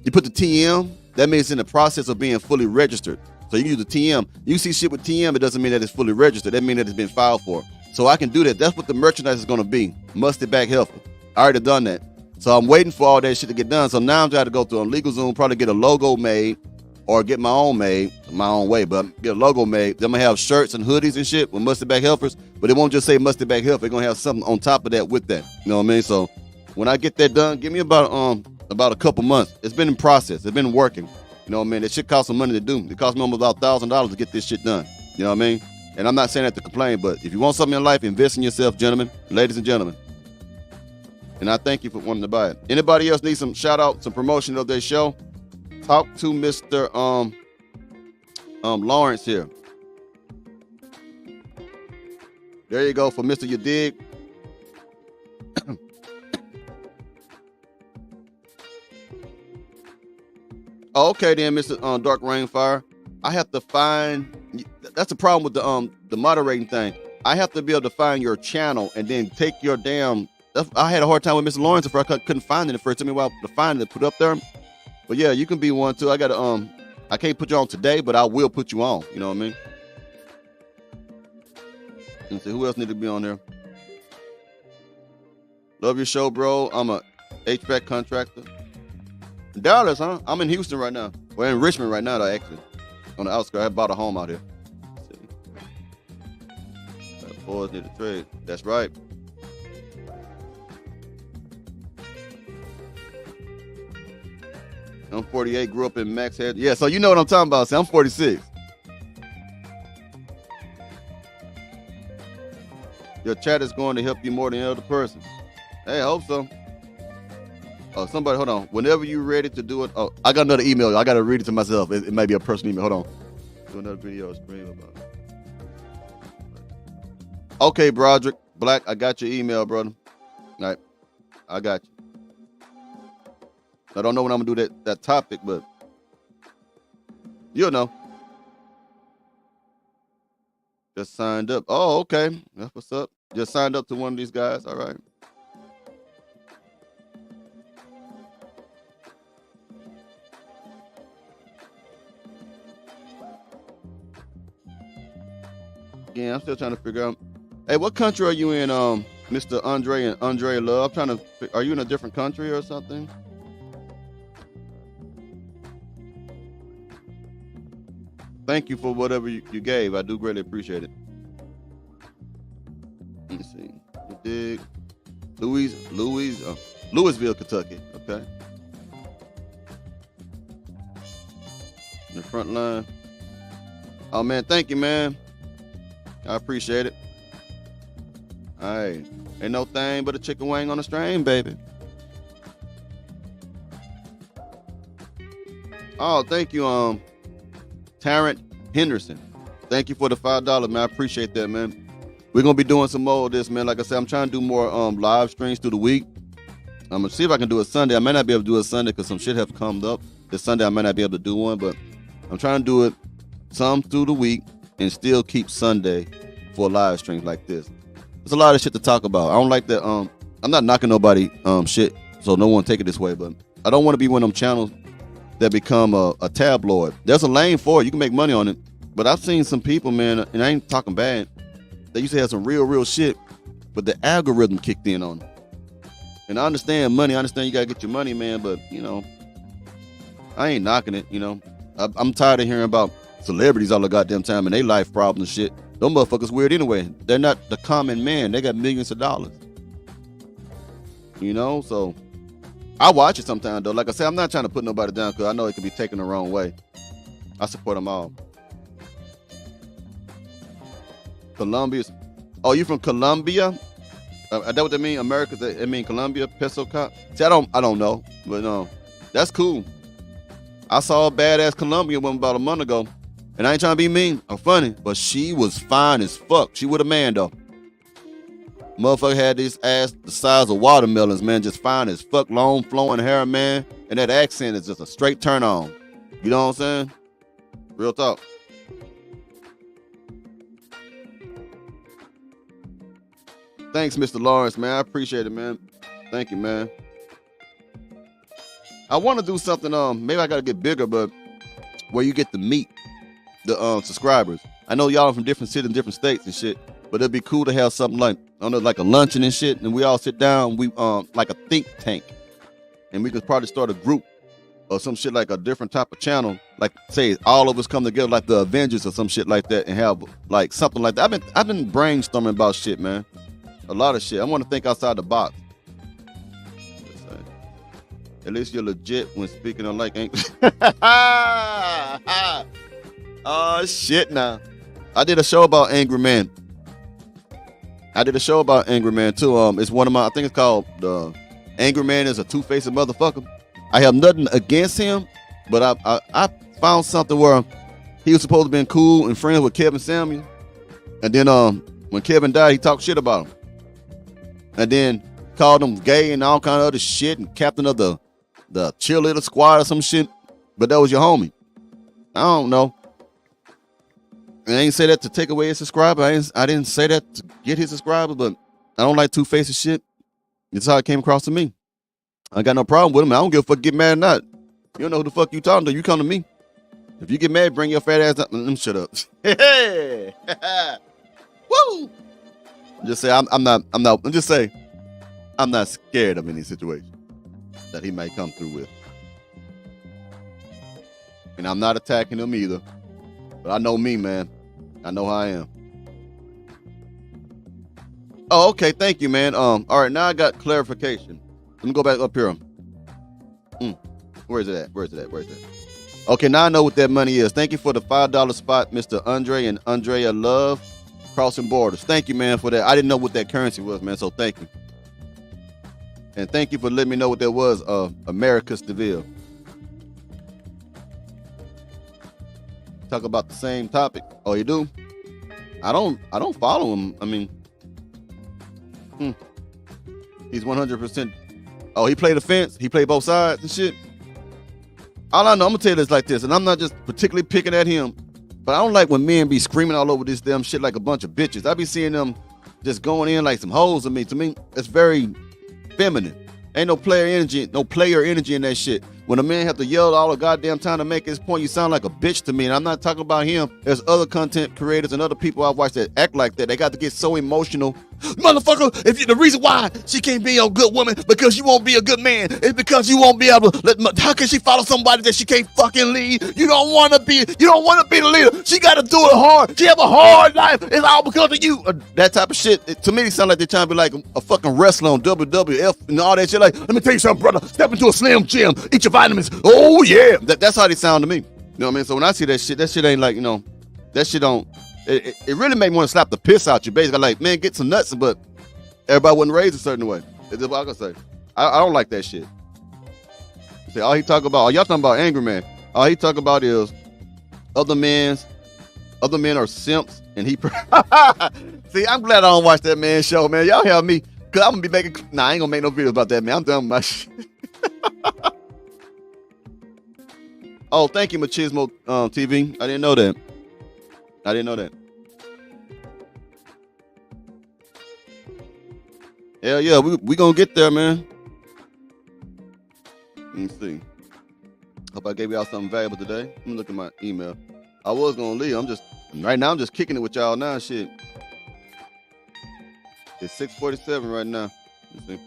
You put the TM. That means it's in the process of being fully registered. So you use the TM. You see shit with TM. It doesn't mean that it's fully registered. That means that it's been filed for. So I can do that. That's what the merchandise is going to be. Mustard back helper. I already done that. So I'm waiting for all that shit to get done. So now I'm trying to go through on LegalZoom, probably get a logo made, or get my own made, my own way, but get a logo made. Then I'm gonna have shirts and hoodies and shit with Mustard Back Helpers, but it won't just say Mustard Back Help. They're gonna have something on top of that with that. You know what I mean? So when I get that done, give me about a couple months. It's been in process. It's been working. You know what I mean? It shit costs some money to do. It cost me almost about $1,000 to get this shit done. You know what I mean? And I'm not saying that to complain, but if you want something in life, invest in yourself, gentlemen, ladies and gentlemen. And I thank you for wanting to buy it. Anybody else need some shout out, some promotion of their show? Talk to Mr. Lawrence here. There you go for Mr. You Dig. Oh, okay then, Mr. Dark Rainfire. I have to find. That's the problem with the moderating thing. I have to be able to find your channel and then take your damn. I had a hard time with Mr. Lawrence if I couldn't find it at first. It took me a while to find it, put it up there. But yeah, you can be one too. I got to I can't put you on today, but I will put you on. You know what I mean? Let's see who else need to be on there. Love your show, bro. I'm a HVAC contractor. Dallas, huh? I'm in Houston right now. We're in Richmond right now, though, actually. On the outskirts. I bought a home out here. Let's see. Boys need to trade. That's right. I'm 48, grew up in Max Head. Yeah, so you know what I'm talking about. See, I'm 46. Your chat is going to help you more than the other person. Hey, I hope so. Oh, somebody, hold on. Whenever you're ready to do it. Oh, I got another email. I got to read it to myself. It may be a personal email. Hold on. Do another video or stream about it. Okay, Broderick Black, I got your email, brother. All right. I got you. I don't know when I'm going to do that topic, but you'll know. Just signed up. Oh, okay. That's what's up. Just signed up to one of these guys. All right. Again, I'm still trying to figure out. Hey, what country are you in, Mr. Andre and Andre Love? Are you in a different country or something? Thank you for whatever you gave. I do greatly appreciate it. Let me see. You dig? Louisville, Kentucky. Okay. The front line. Oh, man. Thank you, man. I appreciate it. All right. Ain't no thing but a chicken wing on a string, baby. Oh, thank you, Tarrant Henderson. Thank you for the $5, man. I appreciate that, man. We're going to be doing some more of this, man. Like I said, I'm trying to do more live streams through the week. I'm going to see if I can do it Sunday. I may not be able to do it Sunday because some shit have come up. This Sunday, I may not be able to do one, but I'm trying to do it some through the week and still keep Sunday for live streams like this. There's a lot of shit to talk about. I don't like that. I'm not knocking nobody shit, so no one take it this way, but I don't want to be one of them channels that become a tabloid. There's a lane for it. You can make money on it. But I've seen some people, man, and I ain't talking bad, they used to have some real shit, but the algorithm kicked in on them. And I understand money. I understand you got to get your money, man, but, you know, I ain't knocking it, you know. I'm tired of hearing about celebrities all the goddamn time and they life problems and shit. Those motherfuckers weird anyway. They're not the common man. They got millions of dollars. You know, so I watch it sometimes, though. Like I said, I'm not trying to put nobody down because I know it can be taken the wrong way. I support them all. Colombia. Oh, you from Colombia? Is that what they mean? America's, it mean Colombia, peso cop? See, I don't know, but no, that's cool. I saw a badass Colombian woman about a month ago, and I ain't trying to be mean or funny, but she was fine as fuck. She with a man though. Motherfucker had this ass the size of watermelons, man, just fine as fuck, long flowing hair, man, and that accent is just a straight turn on. You know what I'm saying? Real talk. Thanks, Mr. Lawrence, man. I appreciate it, man. Thank you, man. I want to do something, maybe I got to get bigger, but where you get to meet the subscribers. I know y'all are from different cities and different states and shit, but it'd be cool to have something like, I don't know, like a luncheon and shit, and we all sit down, we like a think tank, and we could probably start a group or some shit like a different type of channel, like say all of us come together like the Avengers or some shit like that, and have like something like that. I've been brainstorming about shit, man. A lot of shit. I want to think outside the box. At least you're legit when speaking on like ain't. Oh shit! Now, I did a show about Angry Man. Too. It's one of my. I think it's called the Angry Man is a two-faced motherfucker. I have nothing against him, but I found something where he was supposed to be cool and friends with Kevin Samuel, and then when Kevin died, he talked shit about him, and then called him gay and all kind of other shit, and captain of the cheerleader squad or some shit. But that was your homie. I don't know. I ain't say that to take away his subscriber. I didn't say that to get his subscriber, but I don't like two-faced shit. It's how it came across to me. I got no problem with him. I don't give a fuck get mad or not. You don't know who the fuck you talking to. You come to me. If you get mad, bring your fat ass up. Let me shut up. Hey, woo! Just say I'm not scared of any situation that he may come through with. And I'm not attacking him either. But I know me, man. I know how I am. Oh, okay. Thank you, man. All right, now I got clarification. Let me go back up here. Where is it at? Okay, now I know what that money is. Thank you for the $5 spot, Mr. Andre and Andrea Love, Crossing Borders. Thank you, man, for that. I didn't know what that currency was, man, so thank you. And thank you for letting me know what that was, Americus DeVille. Talk about the same topic. Oh, you do? I don't follow him. I mean, he's 100%. Oh, he played the fence. He played both sides and shit. All I know, I'm gonna tell you this like this, and I'm not just particularly picking at him, but I don't like when men be screaming all over this damn shit like a bunch of bitches. I be seeing them just going in like some hoes to me. To me, it's very feminine. Ain't no player energy in that shit. When a man have to yell all the goddamn time to make his point, you sound like a bitch to me. And I'm not talking about him. There's other content creators and other people I've watched that act like that. They got to get so emotional. Motherfucker, the reason why she can't be a good woman because you won't be a good man. It's because you won't be able to how can she follow somebody that she can't fucking lead? You don't want to be the leader. She got to do it hard. She have a hard life. It's all because of you. That type of shit. To me, it sound like they're trying to be like a fucking wrestler on WWF and all that shit. Like, let me tell you something, brother. Step into a Slim Jim. Eat your vitamins. Oh, yeah. That's how they sound to me. You know what I mean? So when I see that shit ain't like, that shit don't. It really made me want to slap the piss out you. Basically, like, man, get some nuts, but everybody wasn't raised a certain way. That's what I can say. I don't like that shit. See, all he talk about, y'all talking about Angry Man. All he talk about is other men are simps, and he. See, I'm glad I don't watch that man show, man. Y'all help me, cause I'm gonna be making. I ain't gonna make no videos about that, man. I'm done with my shit. Oh, thank you, Machismo TV. I didn't know that. Hell yeah, we gonna get there, man. Let me see. Hope I gave y'all something valuable today. Let me look at my email. I was gonna leave. Right now I'm just kicking it with y'all now. Shit. It's 6:47 right now. Let me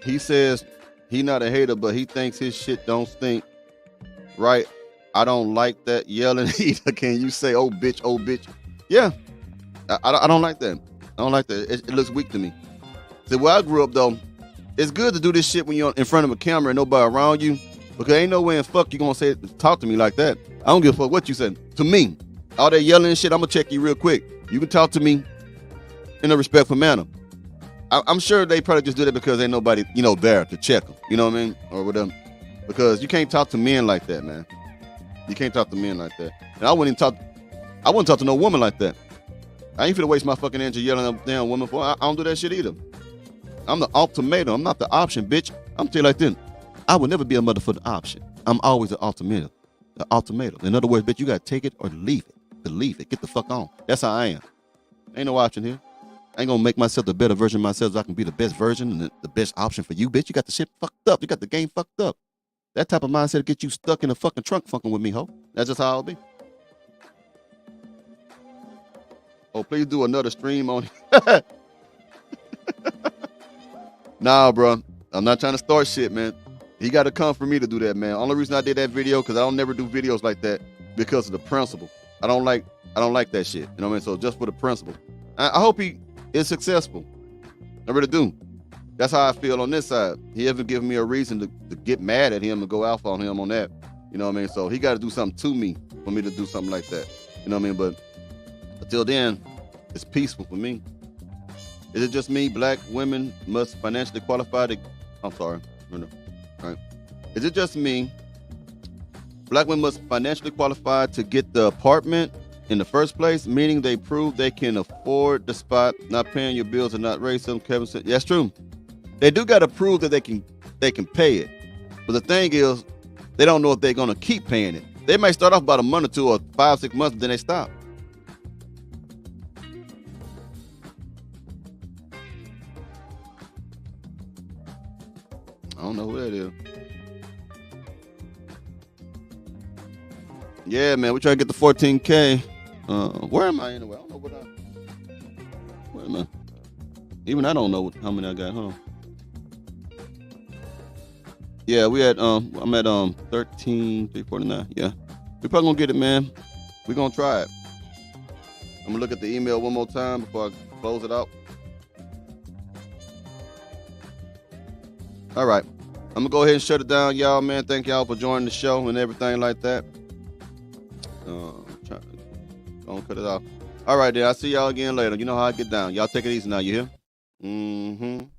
see. He says he not a hater, but he thinks his shit don't stink. Right? I don't like that yelling either. Can you say, oh bitch? Yeah. I don't like that. I don't like that. It looks weak to me. See, where I grew up, though, it's good to do this shit when you're in front of a camera and nobody around you, because ain't no way in fuck you gonna talk to me like that. I don't give a fuck what you said. To me, all that yelling and shit, I'm gonna check you real quick. You can talk to me in a respectful manner. I'm sure they probably just do that because ain't nobody, there to check them. You know what I mean? Or whatever. Because you can't talk to men like that, man. You can't talk to men like that. And I wouldn't talk to no woman like that. I ain't finna waste my fucking energy yelling at a damn woman for. I don't do that shit either. I'm the ultimatum. I'm not the option, bitch. I'm telling you like this. I would never be a motherfucking option. I'm always an ultimatum. The ultimatum. In other words, bitch, you gotta take it or leave it. Believe it. Get the fuck on. That's how I am. Ain't no option here. I ain't gonna make myself the better version of myself so I can be the best version and the best option for you, bitch. You got the shit fucked up. You got the game fucked up. That type of mindset will get you stuck in the fucking trunk fucking with me, ho. That's just how I'll be. Oh, please do another stream on it. Nah, bro. I'm not trying to start shit, man. He got to come for me to do that, man. Only reason I did that video because I don't never do videos like that because of the principle. I don't like that shit. You know what I mean? So just for the principle. I hope he is successful. I really do. That's how I feel on this side. He hasn't given me a reason to get mad at him and go off on him on that. You know what I mean? So he got to do something to me for me to do something like that. You know what I mean? But until then, it's peaceful for me. Is it just me? Black women must financially qualify to... I'm sorry. All right. Is it just me? Black women must financially qualify to get the apartment in the first place, meaning they prove they can afford the spot, not paying your bills and not raise them. Kevin said, yeah, that's true. They do got to prove that they can pay it. But the thing is, they don't know if they're going to keep paying it. They might start off about a month or two or 5-6 months, then they stop. I don't know who that is. Yeah, man, we try to get the 14K. Where am I anyway? I don't know where am I? Even I don't know how many I got, huh? Yeah, I'm at 13,349. Yeah. We probably gonna get it, man. We gonna try it. I'm gonna look at the email one more time before I close it out. All right. I'm gonna go ahead and shut it down, y'all, man. Thank y'all for joining the show and everything like that. Don't cut it off. All right, then. I'll see y'all again later. You know how I get down. Y'all take it easy now. You hear? Mm-hmm.